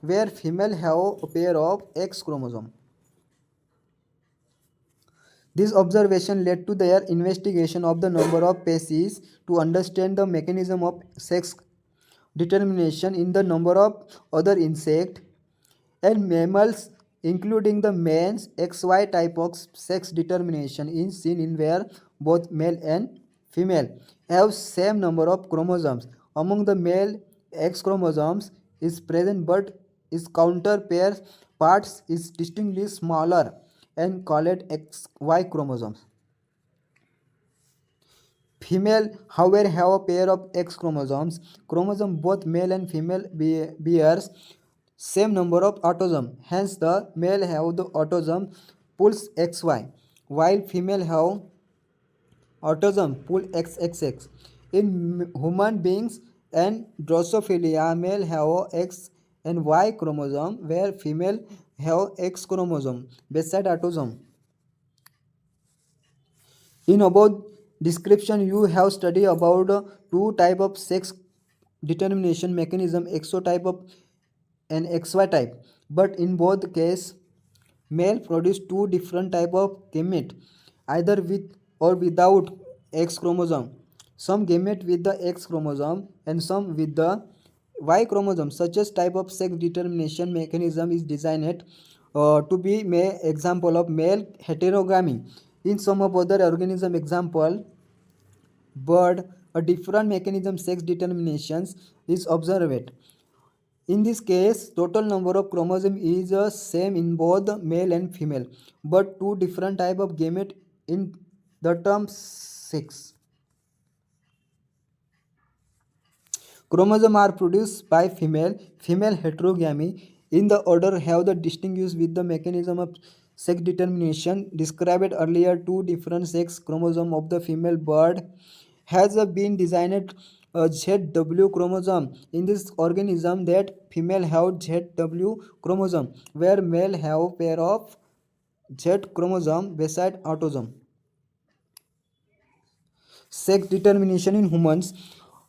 where female have a pair of X chromosome. This observation led to their investigation of the number of species to understand the mechanism of sex determination in the number of other insects and mammals, including the man's XY type of sex determination is seen in where both male and female have same number of chromosomes. Among the male, X chromosomes is present, but its counterpart parts is distinctly smaller and called XY chromosomes. Female, however, have a pair of X chromosomes. Chromosome both male and female bears same number of autosomes. Hence, the male have the autosome pulls XY, while female have autosome pull XXX. In human beings and Drosophila, male have a X and Y chromosome, where female have X chromosome beside autosome. In above description, you have studied about two type of sex determination mechanism, exotype of and XY type. But in both case, male produce two different type of gamete, either with or without X chromosome. Some gamete with the X chromosome and some with the Y chromosome. Such as type of sex determination mechanism is designed to be example of male heterogamy. In some of other organism example, bird, a different mechanism sex determinations is observed. In this case, total number of chromosome is the same in both male and female, but two different type of gamete in the term sex. Chromosome are produced by female. Female heterogamy in the order have the distinguished with the mechanism of sex determination described earlier. Two different sex chromosome of the female bird has been designed a ZW chromosome in this organism, that female have ZW chromosome, where male have pair of Z chromosome beside autosome. Sex determination in humans.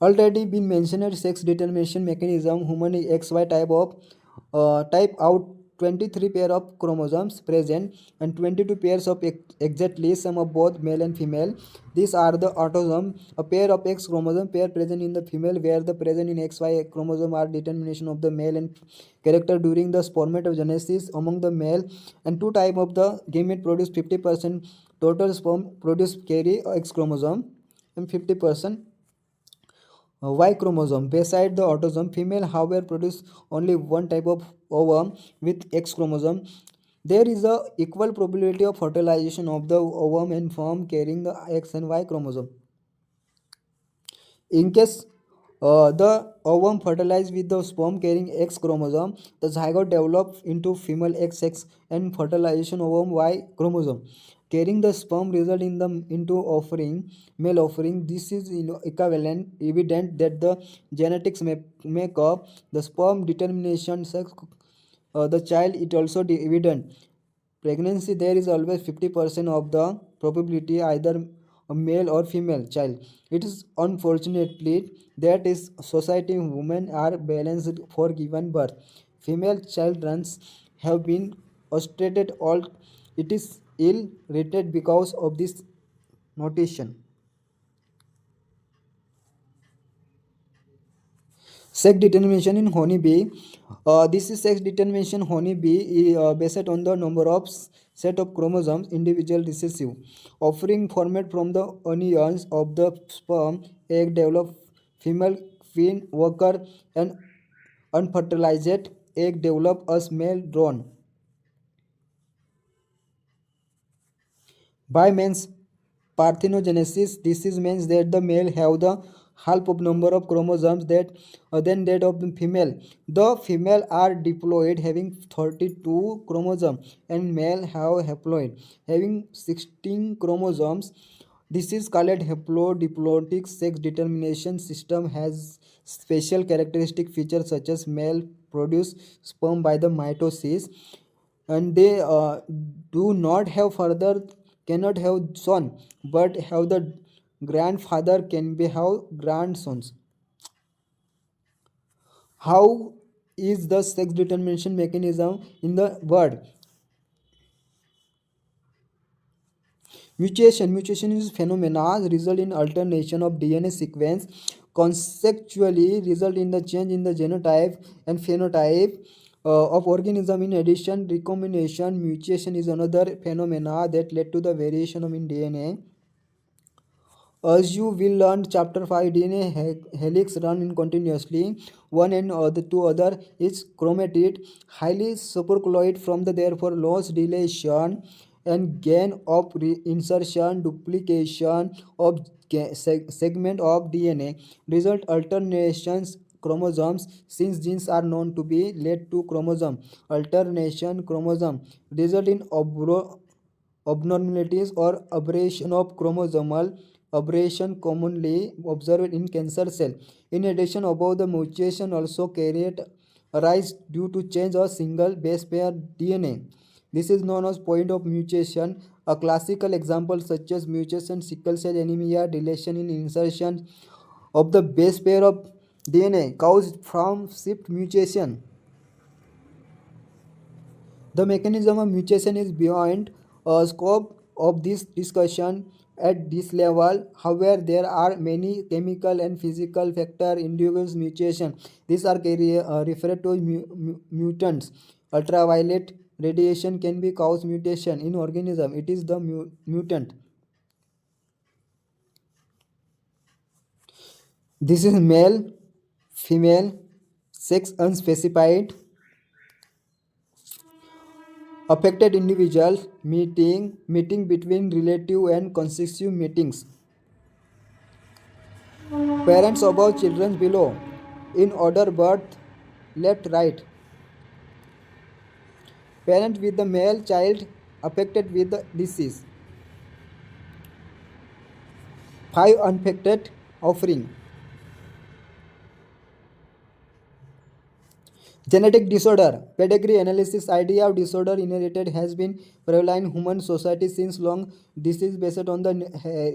Already been mentioned sex determination mechanism. Human is XY type out 23 pair of chromosomes present and 22 pairs of exactly sum of both male and female. These are the autosome. A pair of X chromosome pair present in the female where the present in XY chromosome are determination of the male and character during the spermatogenesis among the male, and two type of the gamete produce 50% total sperm produce carry X chromosome and 50% Y chromosome. Beside the autosome, female however produce only one type of ovum with X chromosome. There is a equal probability of fertilization of the ovum and sperm carrying the X and Y chromosome. In case the ovum fertilized with the sperm carrying X chromosome, the zygote develops into female XX and fertilization ovum Y chromosome. Carrying the sperm result in the into offering male offering. This is equivalent evident that the genetics may make up the sperm determination sex the child. It also evident pregnancy there is always 50% of the probability either a male or female child. It is unfortunately that is society women are balanced for given birth. Female childrens have been ostrated all. It is ill rated because of this notation. Sex determination in honeybee. This is sex determination honeybee based on the number of set of chromosomes individual recessive. Offering formed from the onions of the sperm, egg develop female queen worker and unfertilized egg develop as male drone. By means parthenogenesis, this is means that the male have the half of number of chromosomes that than that of the female. The female are diploid having 32 chromosomes and male have haploid having 16 chromosomes. This is called haplodiploidic sex determination system has special characteristic features such as male produce sperm by the mitosis and they do not have further cannot have son but have the grandfather can be have grandsons. How is the sex determination mechanism in the bird? Mutation is phenomena result in alternation of DNA sequence conceptually result in the change in the genotype and phenotype of organism. In addition, recombination mutation is another phenomena that led to the variation of in DNA. As you will learn, chapter 5 DNA helix run in continuously. One and the two other is chromatid, highly supercolloid from the therefore loss deletion and gain of insertion, duplication of segment of DNA. Result alternations chromosomes since genes are known to be led to chromosome alternation chromosome result in abnormalities or aberration of chromosomal aberration commonly observed in cancer cell. In addition, above the mutation also carried arise due to change of single base pair DNA. This is known as point of mutation. A classical example such as mutation sickle cell anemia, deletion in insertion of the base pair of DNA caused from shift mutation. The mechanism of mutation is beyond scope of this discussion at this level. However, there are many chemical and physical factor induced mutation. These are referred to mutants. Ultraviolet radiation can be cause mutation in organism. It is the mutant. This is male, female, sex unspecified, affected individuals, meeting between relative and consecutive meetings. Parents above, children below. In order birth, left, right. Parent with the male child affected with the disease. 5 unaffected offering. Genetic disorder. Pedigree analysis idea of disorder inherited has been prevalent in human society since long. This is based on the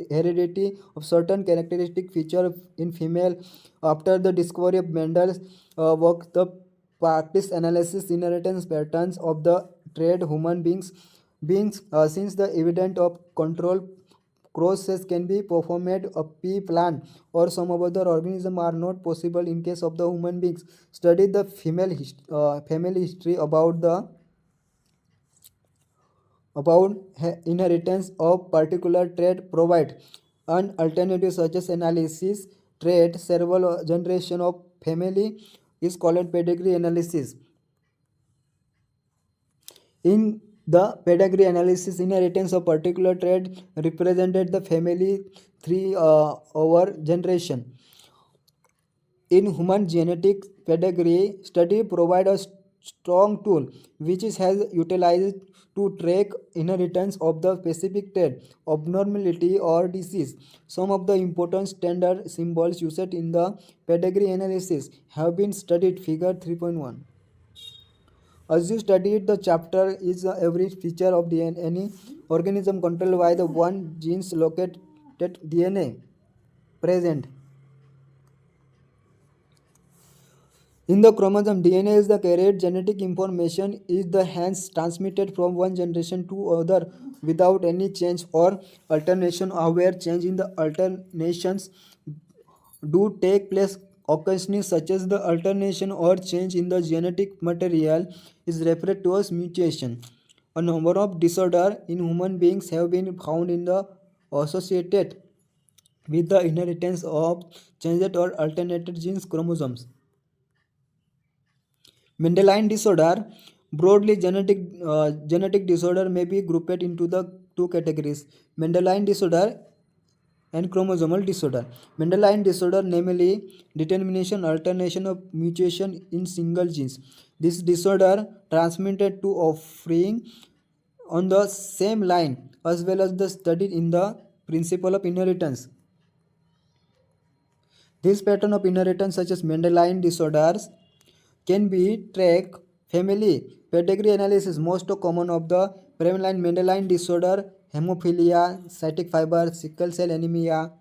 heredity of certain characteristic feature in female. After the discovery of Mendel's work, the practice analysis inheritance patterns of the trait human beings since the evidence of control crosses can be performed a pea plant or some other organism are not possible in case of the human beings. Study the family history about inheritance of particular trait provide an alternative such as analysis trait several generation of family is called pedigree analysis. In the pedigree analysis, inheritance of particular trait represented the family three over generation. In human genetic pedigree study provide a strong tool which has utilized to track inheritance of the specific trait, abnormality or disease. Some of the important standard symbols used in the pedigree analysis have been studied figure 3.1. As you studied the chapter is every feature of DNA any organism controlled by the one genes located DNA present. In the chromosome, DNA is the carried genetic information is the hence transmitted from one generation to other without any change or alternation. Where change in the alternations do take place occasionally, such as the alternation or change in the genetic material, is referred to as mutation. A number of disorders in human beings have been found in the associated with the inheritance of changed or alternated genes chromosomes. Mendelian disorder, broadly genetic disorder may be grouped into the two categories: Mendelian disorder and chromosomal disorder. Mendelian disorder, namely determination alternation of mutation in single genes. This disorder transmitted to offspring on the same line as well as the studied in the principle of inheritance. This pattern of inheritance, such as Mendelian disorders, can be tracked family pedigree analysis. Most common of the prevalent Mendelian disorder: hemophilia, cystic fiber, sickle cell anemia,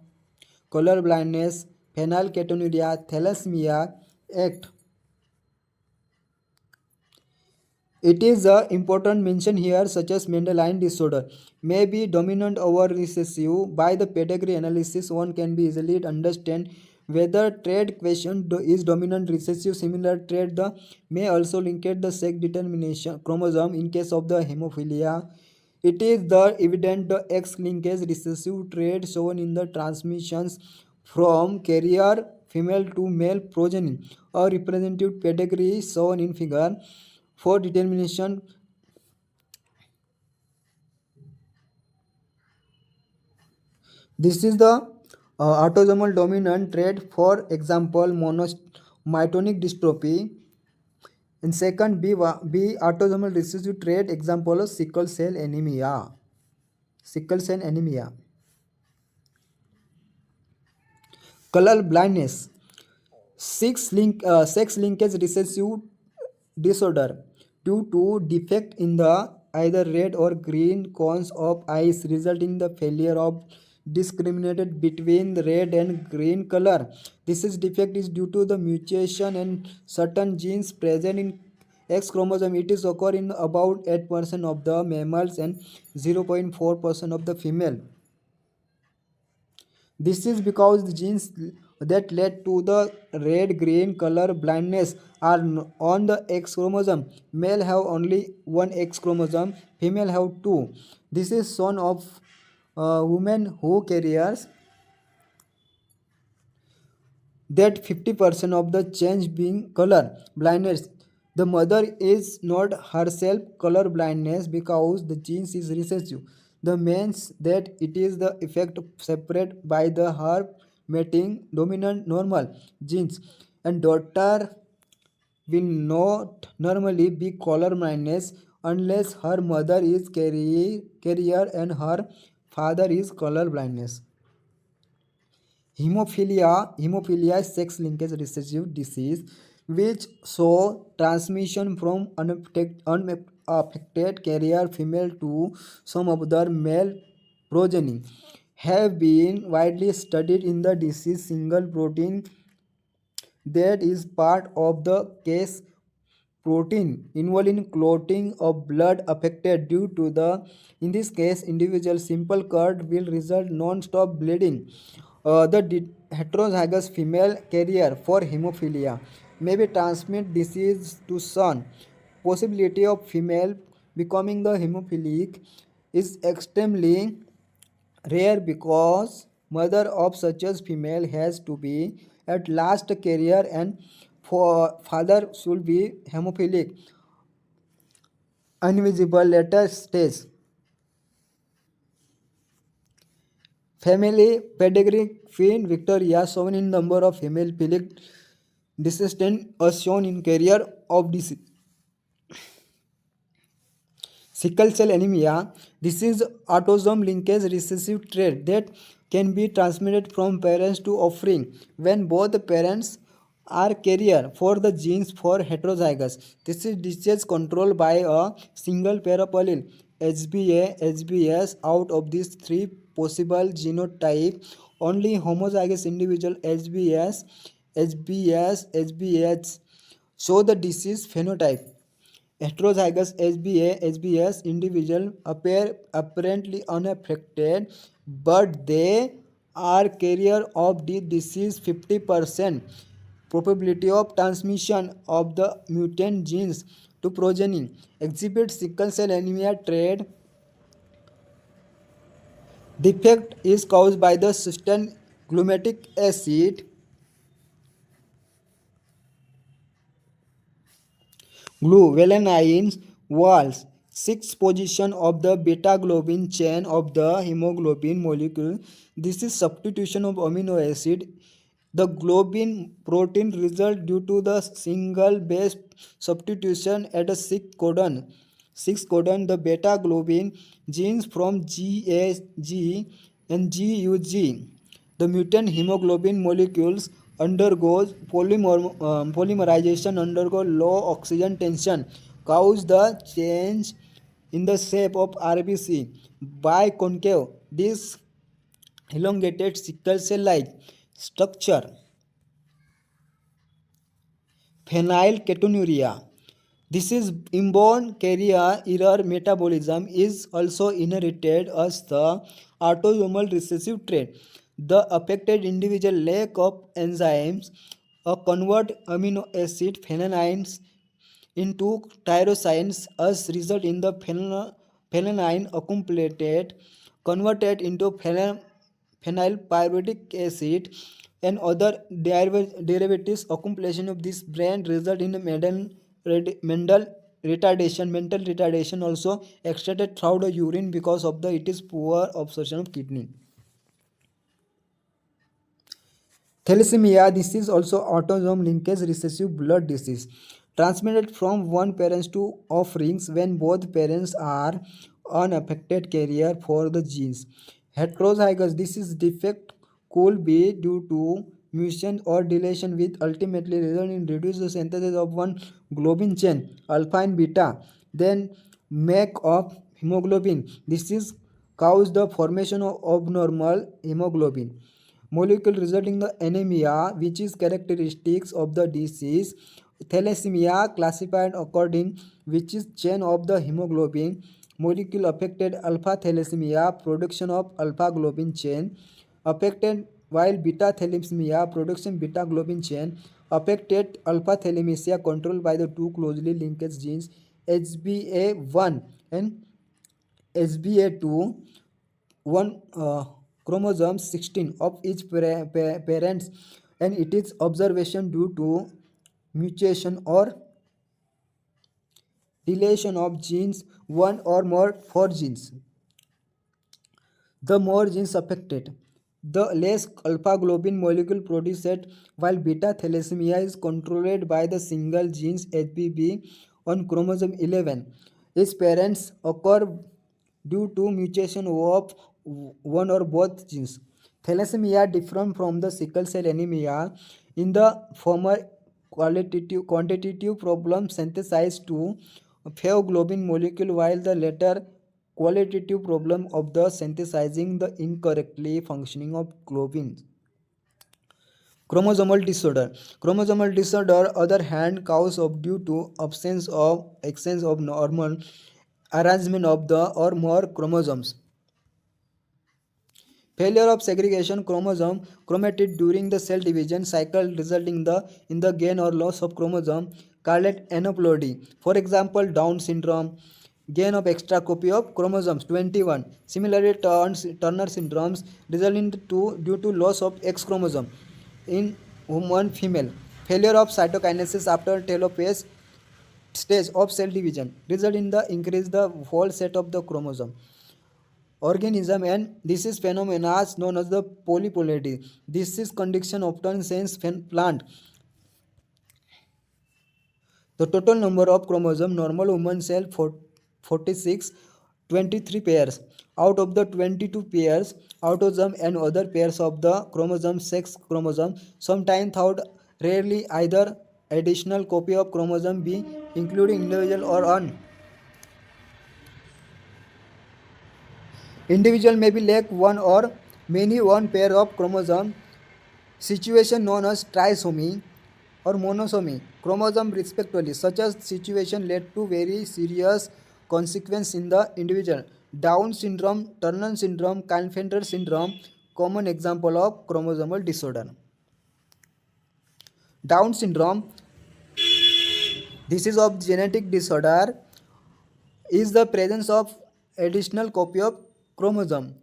color blindness, phenylketonuria, thalassemia, act. It is a important mention here, such as Mendelian disorder may be dominant over recessive. By the pedigree analysis, one can be easily understand whether trait question is dominant recessive. Similar trait the may also link the sex determination chromosome in case of the hemophilia. It is the evident the X linkage recessive trait shown in the transmissions from carrier female to male progeny. A representative pedigree shown in figure for determination. This is the autosomal dominant trait, for example myotonic dystrophy. And second, B autosomal recessive trait, example of sickle cell anemia. Sickle cell anemia. Color blindness. Sex linkage recessive disorder due to defect in the either red or green cones of eyes, resulting in the failure of discriminated between the red and green color. This is defect is due to the mutation and certain genes present in X chromosome. It is occur in about 8% of the mammals and 0.4% of the female. This is because the genes that led to the red-green color blindness are on the X chromosome. Male have only one X chromosome, female have two. This is shown of women who carriers that 50% of the change being color blindness. The mother is not herself color blindness because the genes is recessive. The means that it is the effect separate by the her mating dominant normal genes, and daughter will not normally be color blindness unless her mother is carrier and her father is color blindness. Hemophilia is sex linkage recessive disease. which show transmission from unaffected carrier female to some other male progeny, have been widely studied in the disease single protein that is part of the case protein involved in clotting of blood affected due to the in this case individual simple cut will result non-stop bleeding. The heterozygous female carrier for hemophilia may be transmit disease to son. Possibility of female becoming the hemophilic is extremely rare because mother of such as female has to be at last carrier and for father should be hemophilic invisible later stage. Family pedigree Queen Victoria shown in number of hemophilic descendants as shown in carrier of disease. Sickle cell anemia. This is autosomal linkage recessive trait that can be transmitted from parents to offspring when both parents are carrier for the genes for heterozygous. This is disease controlled by a single pair of allele HBA, HBS. Out of these three possible genotype, only homozygous individual HBS, HBS, HBH show the disease phenotype. Heterozygous HBS individual appear apparently unaffected, but they are carrier of the disease 50%. Probability of transmission of the mutant genes to progeny exhibit sickle cell anemia trait. Defect is caused by the sustained glutamic acid Glue walls 6 position of the beta globin chain of the hemoglobin molecule. This is substitution of amino acid. The globin protein result due to the single base substitution at a 6 codon. 6 codon the beta globin genes from GAG and GUG. The mutant hemoglobin molecules undergoes polymerization undergo low oxygen tension cause the change in the shape of RBC by concave. This elongated sickle cell like structure. Phenylketonuria. This is inborn carrier error metabolism is also inherited as the autosomal recessive trait. The affected individual lack of enzymes convert amino acid phenylines into tyrosines as result in the phenyline accumulated converted into phenylpyruvic acid and other derivatives. Accumulation of this brand result in mental retardation also extracted through the urine because of the it is poor absorption of kidney. Thalassemia, this is also autosomal linkage recessive blood disease transmitted from one parent to offerings when both parents are unaffected carrier for the genes. Heterozygous disease defect could be due to mutation or deletion which ultimately result in reduced synthesis of one globin chain, alpha and beta, then make of hemoglobin. This is cause the formation of abnormal hemoglobin molecule resulting in the anemia which is characteristics of the disease. Thalassemia classified according which is chain of the hemoglobin molecule affected alpha thalassemia production of alpha globin chain affected, while beta thalassemia production beta globin chain affected. Alpha thalassemia controlled by the two closely linked genes HBA1 and HBA2, one chromosome 16 of each parents, and it is observation due to mutation or deletion of genes one or more four genes. The more genes affected, the less alpha globin molecule produced, while beta thalassemia is controlled by the single genes HBB on chromosome 11. Its parents occur due to mutation of one or both genes. Thalassemia different from the sickle cell anemia. In the former quantitative problem synthesized to globin molecule, while the latter qualitative problem of the synthesizing the incorrectly functioning of globin. Chromosomal disorder. Chromosomal disorder, other hand, cause of due to absence of normal arrangement of the or more chromosomes. Failure of segregation chromosome chromatid during the cell division cycle resulting in the gain or loss of chromosome called aneuploidy. For example, Down syndrome, gain of extra copy of chromosomes 21. Similarly, Turner syndromes resulting due to loss of X chromosome in woman female. Failure of cytokinesis after telophase stage of cell division result in the increase the whole set of the chromosome organism, and this is phenomena known as the polyploidy. This is condition often seen in plant. The total number of chromosome normal woman cell 46, 23 pairs. Out of the 22 pairs, autosome and other pairs of the chromosome, sex chromosome, sometimes thought rarely either additional copy of chromosome be including individual or on. Individual may be lack one or many one pair of chromosome, situation known as trisomy or monosomy chromosome respectively. Such a situation led to very serious consequence in the individual. Down syndrome, Turner syndrome, Klinefelter syndrome, common example of chromosomal disorder. Down syndrome, this is of genetic disorder, is the presence of additional copy of chromosome.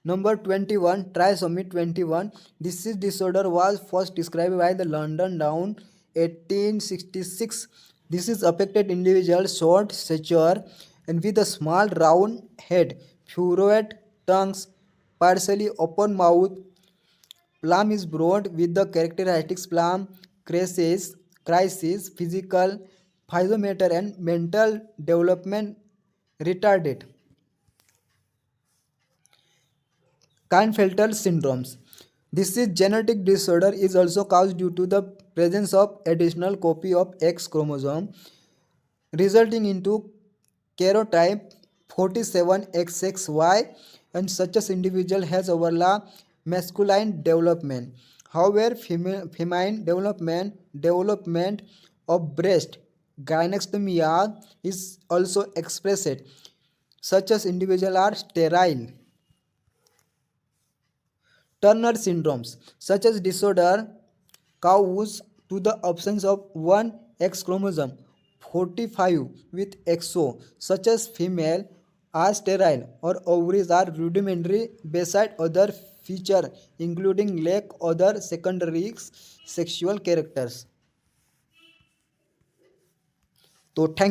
Number 21, trisomy 21. This disorder was first described by the London Down 1866. This is affected individual short stature and with a small round head, furrowed tongues, partially open mouth. Plum is broad with the characteristics plum, crisis, physical, physiometer and mental development retarded. Klinefelter syndromes. This is genetic disorder is also caused due to the presence of additional copy of X chromosome resulting into karyotype 47XXY, and such as individual has overlap masculine development. However, feminine development of breast gynecomastia is also expressed. Such as individual are sterile. Turner syndromes, such as disorder, cause to the absence of one X chromosome 45 with XO, such as female are sterile or ovaries are rudimentary beside other feature including lack other secondary sexual characters. तो thank